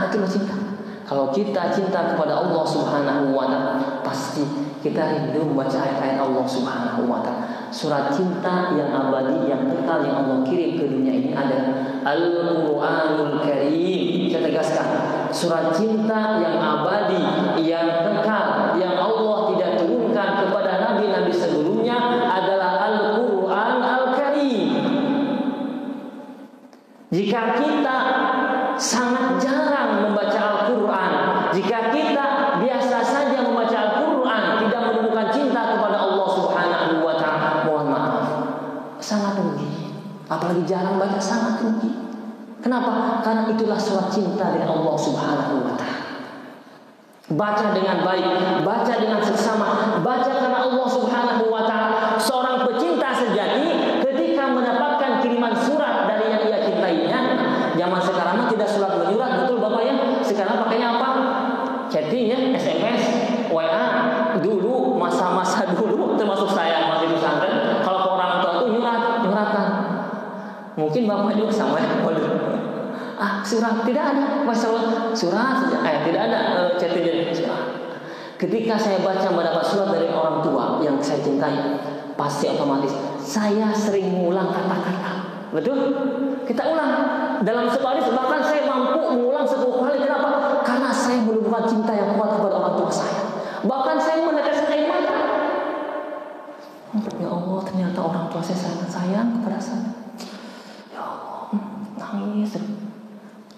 Itulah cinta. Kalau kita cinta kepada Allah Subhanahu wa taala, pasti kita rindu membaca ayat-ayat Allah Subhanahu wa taala. Surat cinta yang abadi, yang kekal, yang Allah kirim ke dunia ini adalah Al-Qur'anul Karim. Saya tegaskan, surat cinta yang abadi, yang kekal, yang Allah tidak turunkan kepada nabi-nabi sebelumnya adalah Al-Qur'an Al-Karim. Jika kita sangat jarang membaca Al-Quran, jika kita biasa saja membaca Al-Quran, tidak menemukan cinta kepada Allah Subhanahu wa ta'ala, mohon maaf, sangat rugi. Apalagi jarang baca, sangat rugi. Kenapa? Karena itulah surat cinta dari Allah Subhanahu wa ta'ala. Baca dengan baik, baca dengan seksama, baca karena Allah Subhanahu wa ta'ala. Seorang pecinta sejati ketika mendapatkan kiriman surat dari yang ia cintainya, zaman sekarang tidak surat menyurat, betul Bapak ya? Sekarang pakainya apa? Chatting ya, SMS, WA. Dulu masa-masa dulu, termasuk saya masih di pesantren, kalau ke orang tua itu nyuratan. Mungkin Bapak juga sama ya. Surat tidak ada, masalah surat saja. Tidak ada chatting surat. Ketika saya baca mendapat surat dari orang tua yang saya cintai, pasti otomatis saya sering mengulang kata-kata. Betul? Kita ulang dalam sekali, bahkan saya mampu mengulang 10 kali. Kenapa? Karena saya menemukan cinta yang kuat kepada orang tua saya. Bahkan saya menetes air mata. Ya Allah, ternyata orang tua saya sangat sayang kepada saya. Ya Allah, nangis.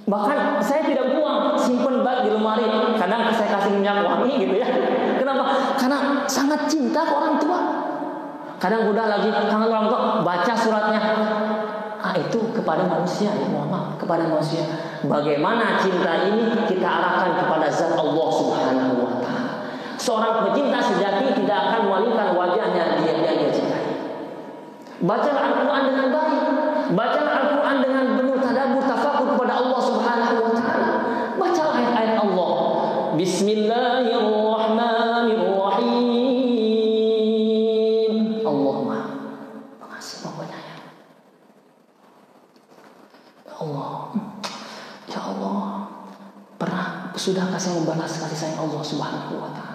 Bahkan saya tidak buang, simpen baik di lemari. Kadang saya kasih minyak wangi gitu ya. Kenapa? Karena sangat cinta ke orang tua. Kadang udah lagi kangen orang tua, baca suratnya. Itu kepada manusia ya, mohon maaf, kepada manusia. Bagaimana cinta ini kita arahkan kepada zat Allah Subhanahu wa ta'ala. Seorang pecinta sejati tidak akan memalingkan wajahnya dia cintai. Baca Al-Quran dengan baik, baca Al-Quran dengan penuh tadabbur, tafakur kepada Allah Subhanahu wa ta'ala. Baca ayat-ayat Allah. Bismillahirrahmanirrahim. Allahumma pengasih pokoknya ya. Allah, ya Allah, sudahkah saya membalas kasih sayang Allah Subhanahu wa ta'ala?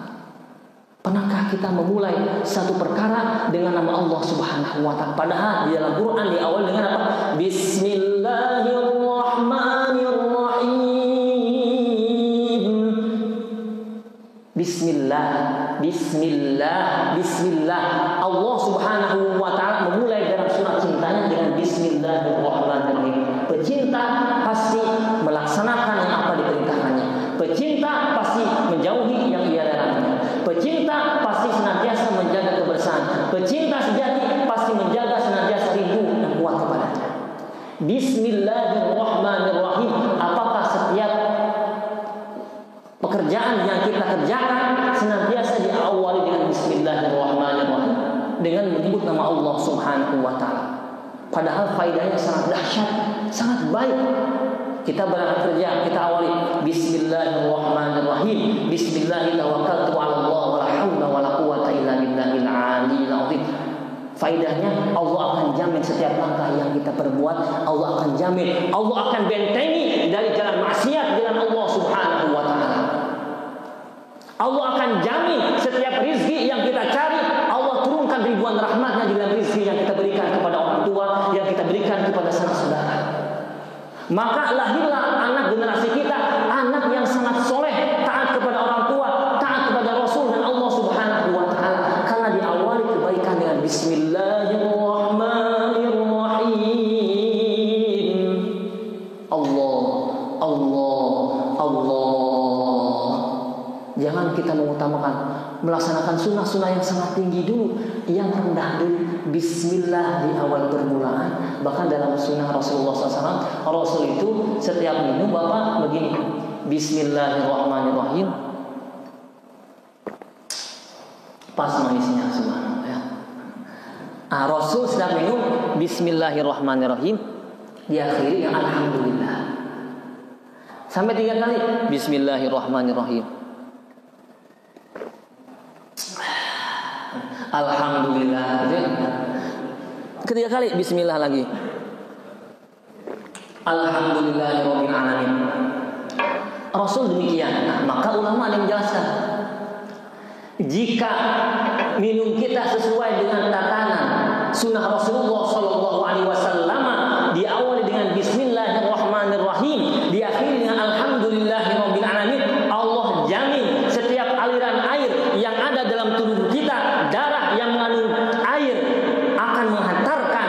Pernahkah kita memulai satu perkara dengan nama Allah Subhanahu wa ta'ala? Padahal di dalam Quran di awal dengan apa? Bismillahirrahmanirrahim. Bismillah, Bismillah, Bismillah. Allah Subhanahu wa Ta'ala memulai dalam surat cintanya dengan Bismillahirrahmanirrahim. Pecinta pasti melaksanakan yang apa diperintahkannya. Pecinta pasti menjauhi yang ia larangnya. Pecinta pasti senantiasa menjaga kebersihan. Pecinta sejati pasti menjaga senantiasa rindu dan kuat kepadanya. Bismillahirrahmanirrahim. Apakah setiap pekerjaan yang kita kerjakan senantiasa diawali dengan Bismillahirrahmanirrahim, dengan menyebut nama Allah Subhanahu wa Ta'ala? Padahal faedahnya sangat dahsyat, sangat baik. Kita berangkat kerja, kita awali Bismillahirrahmanirrahim. Bismillahirrahmanirrahim. Wala haula wala quwwata illa billahil aliyil azim. Faedahnya Allah akan jamin setiap langkah yang kita perbuat. Allah akan jamin, Allah akan bentengi dari jalan maksiat dengan Allah Subhanahu wa Ta'ala. Allah akan jamin setiap rizki yang kita cari. Allah turunkan ribuan rahmatnya di dalam rizki yang kita berikan kepada orang tua, yang kita berikan kepada sanak saudara. Maka lahirlah anak generasi kita, anak yang sangat soleh, taat kepada orang tua, taat kepada Rasul dan Allah Subhanahu wa Ta'ala, karena diawali kebaikan dengan Bismillahirrahmanirrahim. Allah, Allah, Allah. Jangan kita mengutamakan melaksanakan sunnah-sunnah yang sangat tinggi dulu, yang rendah dulu. Bismillah di awal permulaan. Bahkan dalam sunnah Rasulullah SAW, Rasul itu setiap minum Bapak begini, Bismillahirrahmanirrahim. Pas manisnya, subhanallah ya. Rasul setiap minum Bismillahirrahmanirrahim, diakhiri yang Alhamdulillah. Sampai 3 kali Bismillahirrahmanirrahim, Alhamdulillah. Ketiga kali Bismillah lagi, Alhamdulillahirabbil alamin. Rasul demikian. Maka ulama ada yang menjelaskan, jika minum kita sesuai dengan tatanan sunnah Rasulullah SAW, diawali dengan Bismillahirrahmanirrahim, diakhiri dengan Alhamdulillahirabbil alamin, Allah jamin setiap aliran air yang ada dalam tubuh kita, darah yang mengandung air, akan menghantarkan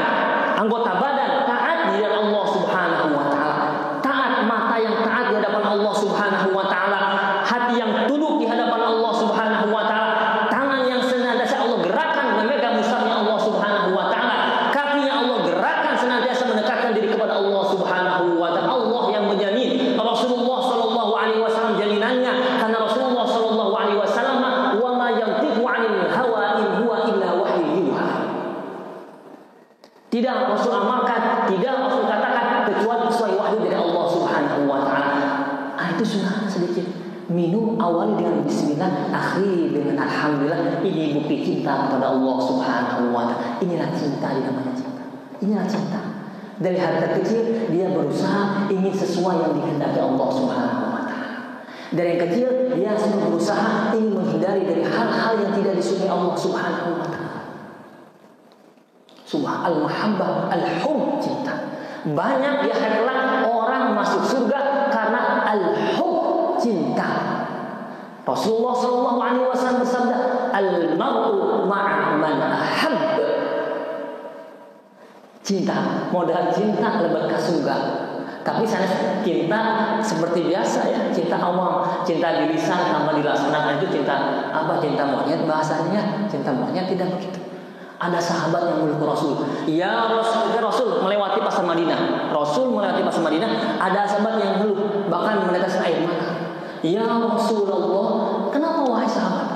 anggota badan taat di hadapan Allah Subhanahu wa Ta'ala. Taat, mata yang taat di hadapan Allah Subhanahu wa Ta'ala, hati yang tunduk di hadapan Allah Subhanahu wa Ta'ala, tangan yang senantiasa Allah gerakkan memegang mushafnya Allah Subhanahu wa Ta'ala, kaki yang Allah gerakkan senantiasa mendekatkan diri kepada Allah Subhanahu wa Ta'ala. Allah yang menjamin, Rasulullah sallallahu alaihi wasallam jaminannya, karena Rasulullah sallallahu alaihi wasallam wa ma yantiqu 'anil hawa in huwa illa wahyu yuha. Tidak Rasul amalkan, tidak Rasul katakan kecuali sesuai wahyu dari Allah Subhanahu wa Ta'ala. Itu sunnah sedikit. Minum awali dengan Bismillah, akhiri dengan Alhamdulillah. Ini bukti cinta kepada Allah Subhanahu wa Ta'ala. Inilah cinta, namanya cinta. Inilah cinta. Dari hati kecil dia berusaha ingin sesuai yang dikehendaki Allah Subhanahu wa Ta'ala. Dari yang kecil dia selalu berusaha ingin menghindari dari hal-hal yang tidak disukai Allah Subhanahu wa Ta'ala. Subhan al-mahabbah, al-hub, cinta. Banyak di akhirat kelak orang masuk surga karena al-hub, cinta. Rasulullah sallallahu alaihi wasallam bersabda, al-mar'u ma'a man ahab. Cinta, modal cinta lebih ke surga. Tapi sana cinta seperti biasa ya, cinta awam, cinta di lisan tanpa dilaksanakan itu cinta apa? Cinta monyet bahasanya, cinta monyet tidak begitu. Ada sahabat yang meluk Rasul. Ya Rasul melewati pasar Madinah. Rasul melewati pasar Madinah, ada sahabat yang meluk, bahkan meneteskan air mata. Ya Rasulullah, kenapa wahai sahabat?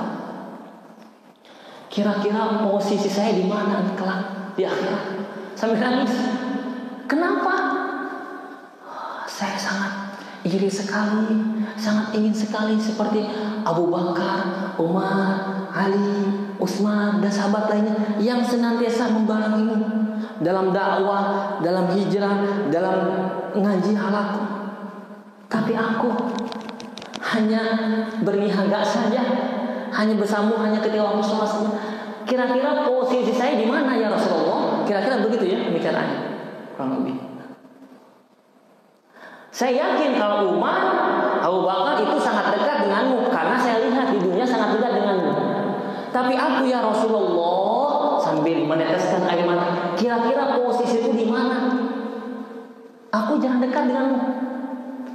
Kira-kira posisi saya di mana kelak di akhirat? Sambil nangis. Kenapa? Saya sangat iri sekali, sangat ingin sekali seperti Abu Bakar, Umar, Ali, Utsman dan sahabat lainnya yang senantiasa membarengimu dalam dakwah, dalam hijrah, dalam ngaji halaqah. Tapi aku hanya berniaga saja, hanya bersambung hanya ketika waktu sholat saja. Kira-kira posisi saya di mana ya Rasulullah? Kira-kira begitu ya pembicaraannya, kurang lebih. Saya yakin kalau Umar, Abu Bakar itu sangat dekat denganmu, karena saya lihat di dunia Tapi aku ya Rasulullah, sambil meneteskan air mata, kira-kira posisiku di mana? Aku jangan dekat denganmu.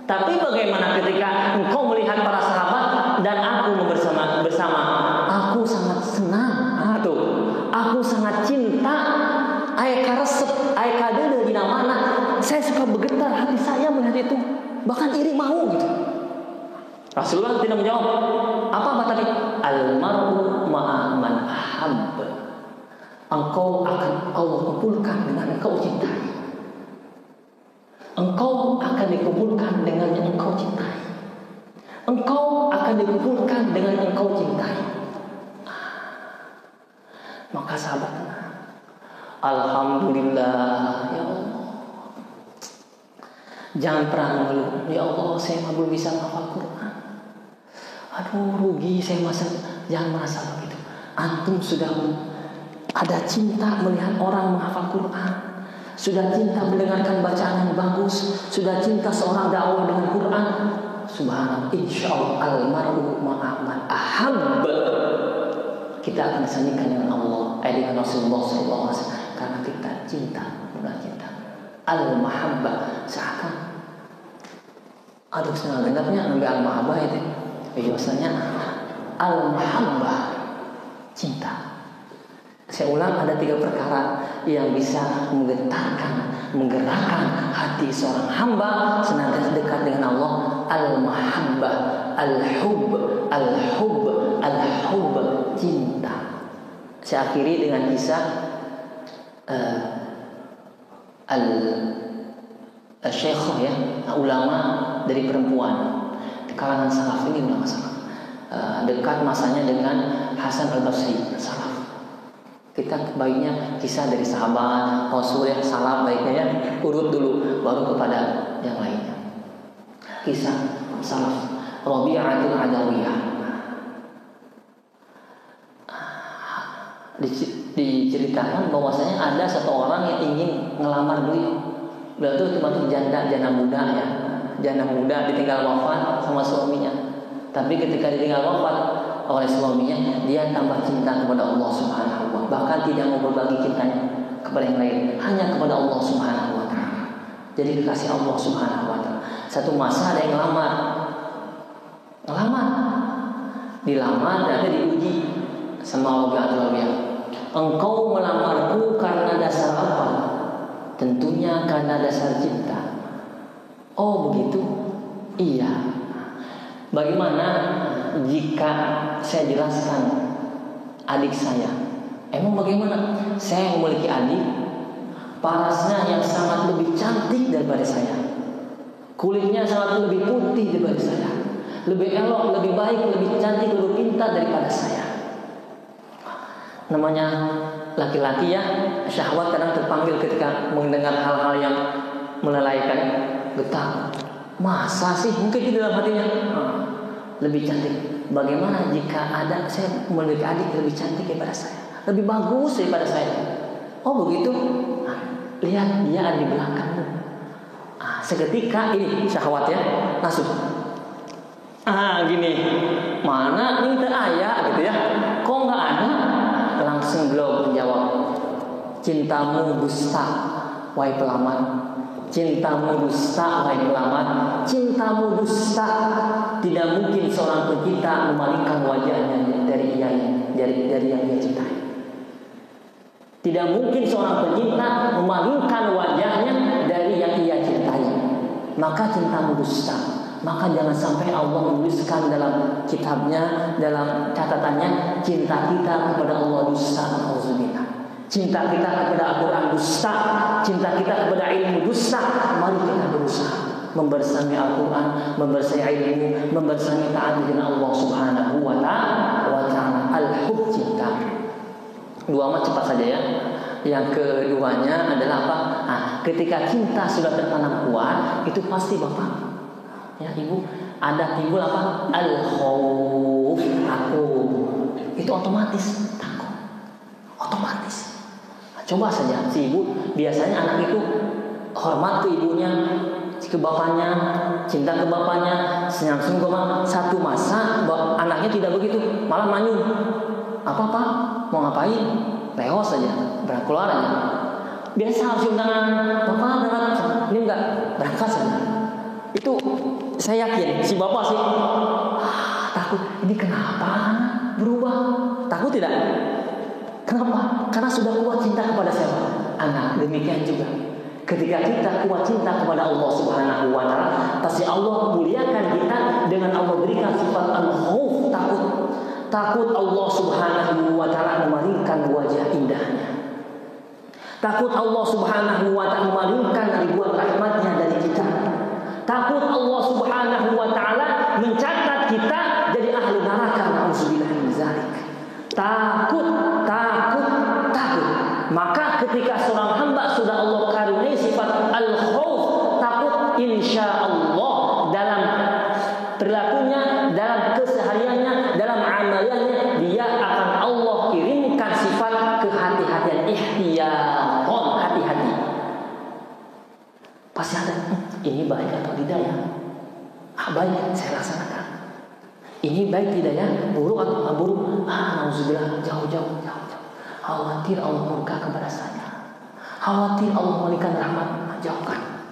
Tapi bagaimana ketika engkau melihat para sahabat dan aku bersama, aku sangat senang. Aku sangat cinta. Ayah karesep, ayah kadeu di mana? Saya suka bergetar hati saya melihat itu. Bahkan iri mau gitu. Rasulullah tidak menjawab. Apa tadi? Al-mar'u ma'a man ahab. Engkau akan Allah kumpulkan dengan engkau cintai. Engkau akan dikumpulkan dengan yang engkau cintai. Engkau akan dikumpulkan dengan yang engkau cintai. Maka sahabat, alhamdulillah ya Allah. Jangan pernah mengeluh, ya Allah saya belum bisa menghafal Quran. Aduh rugi saya masa. Jangan merasa begitu. Antum sudah ada cinta melihat orang menghafal Quran, sudah cinta mendengarkan bacaan yang bagus, sudah cinta seorang dakwah dengan Quran. Subhanallah, insyaallah al-mar'u ma'a man ahab. Kita akan disandingkan dengan Allah, dengan Rasulullah SAW, karena kita cinta, benar cinta. Al-mahabbah, seakan senang genapnya ambil al-mahabbah itu. Biasanya al-mahabbah, cinta. Saya ulang, ada 3 perkara yang bisa menggerakkan hati seorang hamba senantiasa dekat dengan Allah. Al-mahabbah, al-hub, cinta. Saya akhiri dengan kisah al-syekhah ya, ulama dari perempuan di kalangan salaf. Ini ulama salaf, dekat masanya dengan Hasan al-Basri, salaf. Kita baiknya kisah dari sahabat Rasul yang salaf baiknya ya, urut dulu baru kepada yang lainnya. Kisah salaf Rabi'atul Adawiyah. Diceritakan bahwasanya ada satu orang yang ingin ngelamar beliau. Beliau itu termasuk janda muda ya. Janda muda ditinggal wafat sama suaminya. Tapi ketika ditinggal wafat oleh suaminya, dia tambah cinta kepada Allah Subhanahu wa ta'ala. Bahkan tidak mau berbagi cintanya kepada yang lain, hanya kepada Allah Subhanahu wa ta'ala. Jadi dikasih Allah Subhanahu wa ta'ala. Satu masa ada yang ngelamar. Dilamar dan diuji sama Allah. Engkau melamarku karena dasar apa? Tentunya karena dasar cinta. Oh begitu? Iya. Bagaimana jika saya jelaskan adik saya? Emang bagaimana? Saya memiliki adik, parasnya yang sangat lebih cantik daripada saya, kulitnya sangat lebih putih daripada saya, lebih elok, lebih baik, lebih cantik, lebih pintar daripada saya. Namanya laki-laki ya, syahwat kadang terpanggil ketika mendengar hal-hal yang melelaikan, getar. Masa sih? Mungkin di dalam hatinya lebih cantik. Bagaimana jika ada saya memiliki adik lebih cantik daripada saya, lebih bagus daripada saya? Oh begitu? Lihat dia ada di belakangmu. Seketika ini syahwat ya, langsung gini, mana ini ayah gitu ya? Kok nggak ada? Langsung beliau menjawab, cintamu dusta, wahai pelamar. Cintamu dusta, wahai pelamar. Cintamu dusta. Tidak mungkin seorang pecinta memalingkan wajahnya dari yang dia cintai. Tidak mungkin seorang pecinta memalingkan wajahnya dari yang ia cintai. Maka cintamu dusta. Maka jangan sampai Allah menuliskan dalam kitabnya, dalam catatannya, cinta kita kepada Allah dusta. Alhamdulillah. Cinta kita kepada Al-Quran dusta, cinta kita kepada ilmu dusta. Mari kita berusaha membersami Al-Quran, membersami ilmu, membersami taat dengan Allah Subhanahu wa ta'ala. Al-hub, cinta. 2 cepat saja ya. Yang keduanya adalah apa? Ketika cinta sudah tertanam kuat, itu pasti Bapak ya Ibu, ada timbul apa? Al-khawf, takut. Itu otomatis takut. Otomatis. Coba saja si ibu, biasanya anak itu hormat ke ibunya, ke bapaknya, cinta ke bapaknya, senyum-senyum ke mama. Satu masa anaknya tidak begitu, malah manyun. Apa Pak? Mau ngapain? Lewat saja, berangkat keluar aja. Biasa harus undangan, Bapak berangkat, ini enggak, berangkat saja. Itu saya yakin si bapak sih takut, ini kenapa berubah? Takut tidak? Kenapa? Karena sudah kuat cinta kepada siapa? Anak. Demikian juga ketika kita kuat cinta kepada Allah Subhanahu wa Ta'ala, pasti Allah muliakan kita dengan Allah berikan sifat al-khauf, takut Allah Subhanahu wa Ta'ala memalingkan wajah indahnya, takut Allah Subhanahu wa Ta'ala memalingkan ribuan rahmatnya dari kita, takut Allah Subhanahu wa Ta'ala mencatat kita jadi ahli neraka. Nauzubillah min dzalik. Takut. Maka ketika seorang hamba sudah Allah karuniai sifat al-khauf, takut, insya Allah dalam perilakunya, dalam kesehariannya, dalam amalannya, dia akan Allah kirimkan sifat kehati-hatian, ihtiyatan, hati-hati. Pasti ada, ini baik atau tidak ya? Baik, saya laksanakan. Ini baik tidak ya? Buruk atau buruk? Nauzubillah, jauh. Khawatir Allah murka kepada saya, khawatir Allah memberikan rahmat, jauhkan.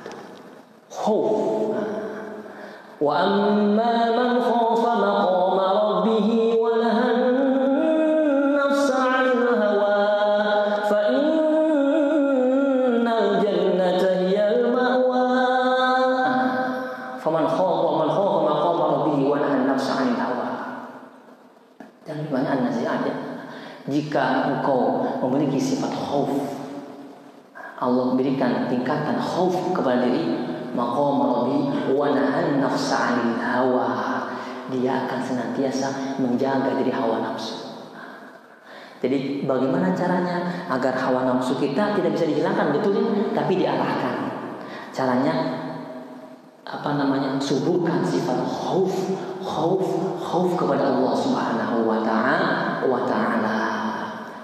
Khauf. Wa amma man khafa maqama rabbih wa nahan nafsa 'anil hawa fa innal jannata hiyal ma'wa. Faman khafa maqama rabbih wa nahan nafsa 'anil hawa. Dan banyak nasihat ya. Jika engkau memiliki sifat khauf, Allah berikan tingkatan khauf kepada diri, maqam rabbi wa nahan nafsa 'anil hawa. Dia akan senantiasa menjaga diri hawa nafsu. Jadi bagaimana caranya agar hawa nafsu kita tidak bisa dihilangkan, betul ya? Tapi diarahkan. Caranya suburkan sifat khauf kepada Allah Subhanahu wa Ta'ala.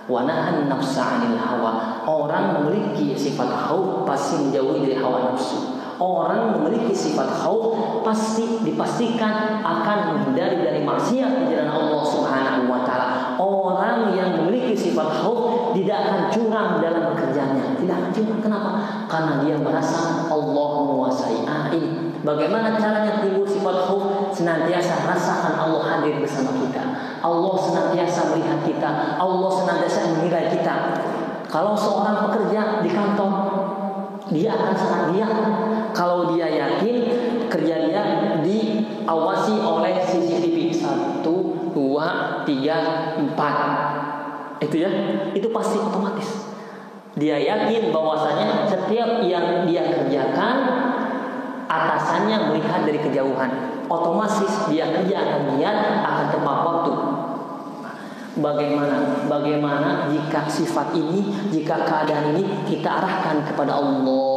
Wa nahan nafsa 'anil hawa. Orang memiliki sifat khauf pasti menjauhi dari hawa nafsu. Orang memiliki sifat khauf pasti dipastikan akan menghindari dari maksiat di jalan Allah Subhanahu wa Ta'ala. Orang yang memiliki sifat khauf tidak akan curang dalam pekerjaannya. Tidak akan curang. Kenapa? Karena dia merasa Allah menguasai. Bagaimana caranya timbul sifat khauf? Senantiasa rasakan Allah hadir bersama kita. Allah senantiasa melihat kita. Allah senantiasa menilai kita. Kalau seorang pekerja di kantor, dia akan sangat giat kalau dia yakin kerja dia diawasi oleh CCTV 1, 2, 3, 4. Itu ya, itu pasti otomatis. Dia yakin bahwasanya setiap yang dia kerjakan atasannya melihat dari kejauhan. Otomatis dia kerja akan giat, akan tepat waktu. Bagaimana jika sifat ini, jika keadaan ini kita arahkan kepada Allah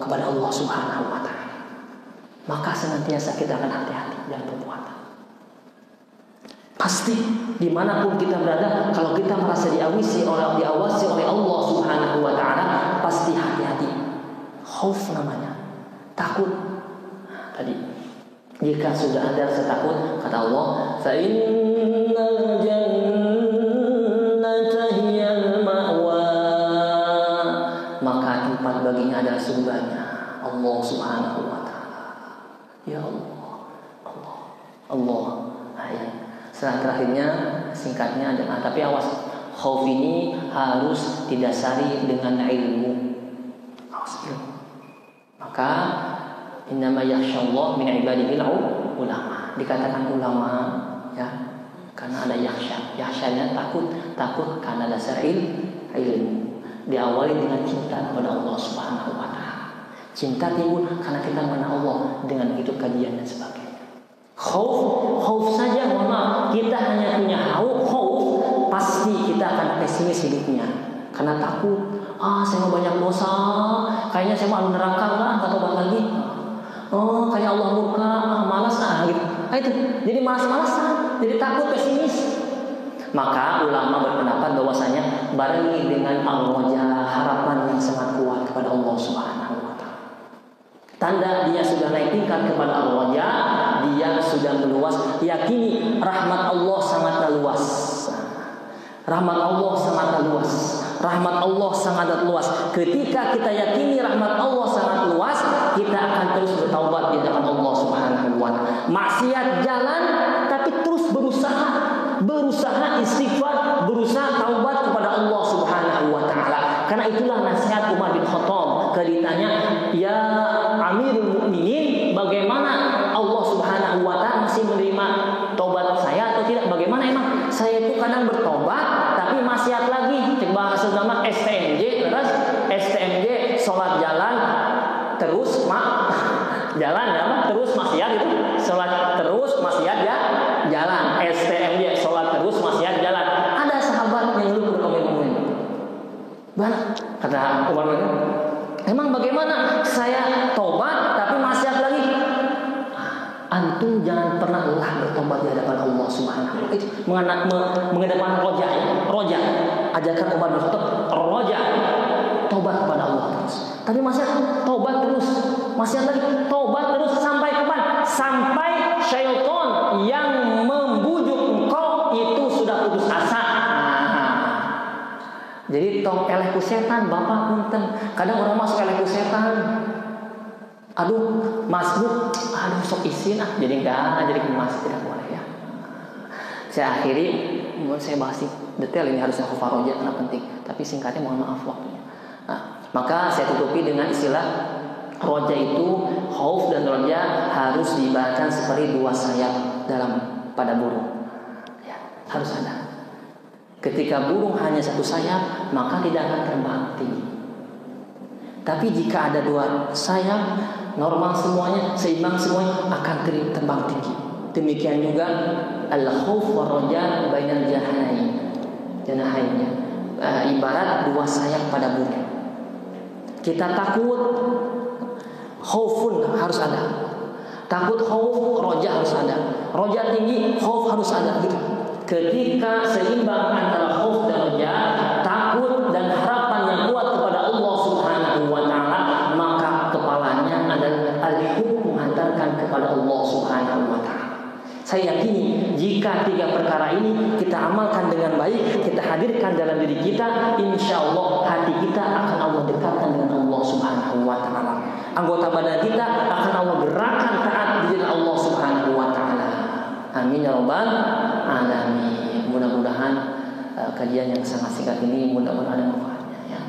kepada Allah Subhanahu wa Ta'ala, maka senantiasa kita akan hati-hati dalam perbuatan. Pasti dimanapun kita berada, kalau kita merasa diawasi oleh Allah Subhanahu wa Ta'ala, pasti hati-hati. Khauf namanya, takut. Tadi jika sudah ada rasa takut, kata Allah, fa innal jannata hiyal ma'wa, maka tempat baginya adalah surganya Allah Subhanahu wa Ta'ala. Ya Allah. Ayat. Setelah terakhirnya singkatnya adalah, tapi awas, khauf ini harus didasari dengan ilmu. Maka innama yakhsyallah min ibadihi ulama. Dikatakan ulama ya, karena ada yakhsyanya takut karena dasar ilmu. Diawali dengan cinta kepada Allah Subhanahu wa Ta'ala. Cinta timbul karena kita mengenal Allah, dengan itu kajian dan sebagainya. Khauf saja, mohon maaf, kita hanya punya khauf, pasti kita akan pesimis hidupnya karena takut. Saya mau banyak dosa, kayaknya saya mau neraka nggak tobat lagi. Kayak Allah murka, malas gitu. Itu jadi malas-malasan, jadi takut, pesimis. Maka ulama berpendapat bahwasanya barengi dengan al-wajah, harapan yang sangat kuat kepada Allah Subhanahu wa Ta'ala. Tanda dia sudah naik tingkat kepada al-wajah, dia cahaya sudah meluas, yakini rahmat Allah sangatlah luas. Rahmat Allah sangatlah luas. Rahmat Allah sangatlah luas. Ketika kita yakini rahmat Allah sangat luas, kita akan terus bertaubat di hadapan Allah Subhanahu wa taala. Maksiat jalan tapi terus berusaha istighfar, berusaha taubat kepada Allah Subhanahu wa taala. Karena itulah nasihat Umar bin Khattab ketika ditanya, "Ya Amirul Mukminin, bagaimana Allah Subhanahu wa taala masih menerima taubat saya atau tidak? Bagaimana emang saya itu kadang bertobat tapi maksiat lagi." Coba nama STMJ, terus STMJ sholat jalan terus jalan apa terus maksiat itu, sholat terus maksiat ya jalan, STMJ sholat terus maksiat jalan. Ada sahabat yang lu berkomen-komen, bang, kata Umar, emang bagaimana saya tobat tapi maksiat lagi? Antum jangan pernah lelah bertobat di hadapan Allah Subhanahu wa taala. Mengedepankan roja. Ajarkan Umar bin Khattab roja, tobat kepada Allah terus. Tapi maksiat tobat terus, maksiat lagi tobat terus, sampai kapan? Sampai syaitan yang membujuk engkau itu sudah putus asa. Jadi tong eleh ku setan, bapak punten. Kadang orang masuk eleh ku setan. Aduh, masbuk, aduh sok isin jadi enggak, jadi kemas, tidak boleh ya. Saya akhiri, saya bahas detail ini harusnya khufaroja karena penting, tapi singkatnya mohon maaf waktunya. Nah, maka saya tutupi dengan istilah roja itu, khauf dan roja harus diibaratkan seperti dua sayap pada burung. Ya, harus ada. Ketika burung hanya satu sayap, maka tidak akan terbang tinggi. Tapi jika ada dua sayap, normal semuanya, seimbang semuanya, akan terbang tinggi. Demikian juga al-khauf wa raja bainal janahainnya. Ibarat dua sayap pada burung. Kita takut, khaufun harus ada. Takut khauf, roja harus ada. Roja tinggi, khauf harus ada gitu. Ketika seimbang antara khauf dan roja, takut dan harapan yang kuat kepada Allah Subhanahu wa taala, maka kepalanya adalah al-hub, menghantarkan kepada Allah Subhanahu wa taala. Saya yakini jika tiga perkara ini kita amalkan dengan baik, kita hadirkan dalam diri kita, insya Allah hati kita akan Allah dekatkan dengan Allah Subhanahu wa taala. Anggota badan kita akan Allah gerakan taat di jalan Allah Subhanahu wa taala. Amin ya rabbal alamin. Mudah-mudahan kajian yang sangat singkat ini mudah-mudahan ada manfaatnya ya.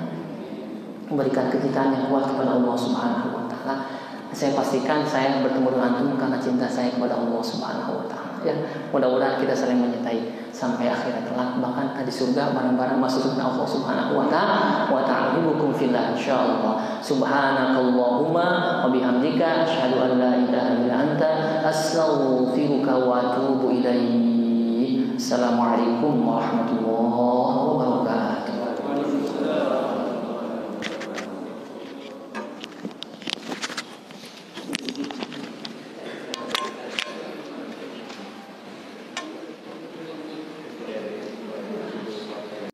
Memberikan kecintaan yang kuat kepada Allah Subhanahu wa taala. Saya pastikan saya bertemu dengan antum karena cinta saya kepada Allah Subhanahu wa taala. Ya, mudah-mudahan kita saling menyertai sampai akhirat kelak, bahkan di surga bareng-bareng masuk surga Allah Subhanahu wa taala. Wa ta'alukum fillah insyaallah. Subhanakallahumma wa bihamdika asyhadu an la ilaha illa anta astaghfiruka wa atubu ilaik. Assalamualaikum warahmatullahi wabarakatuh.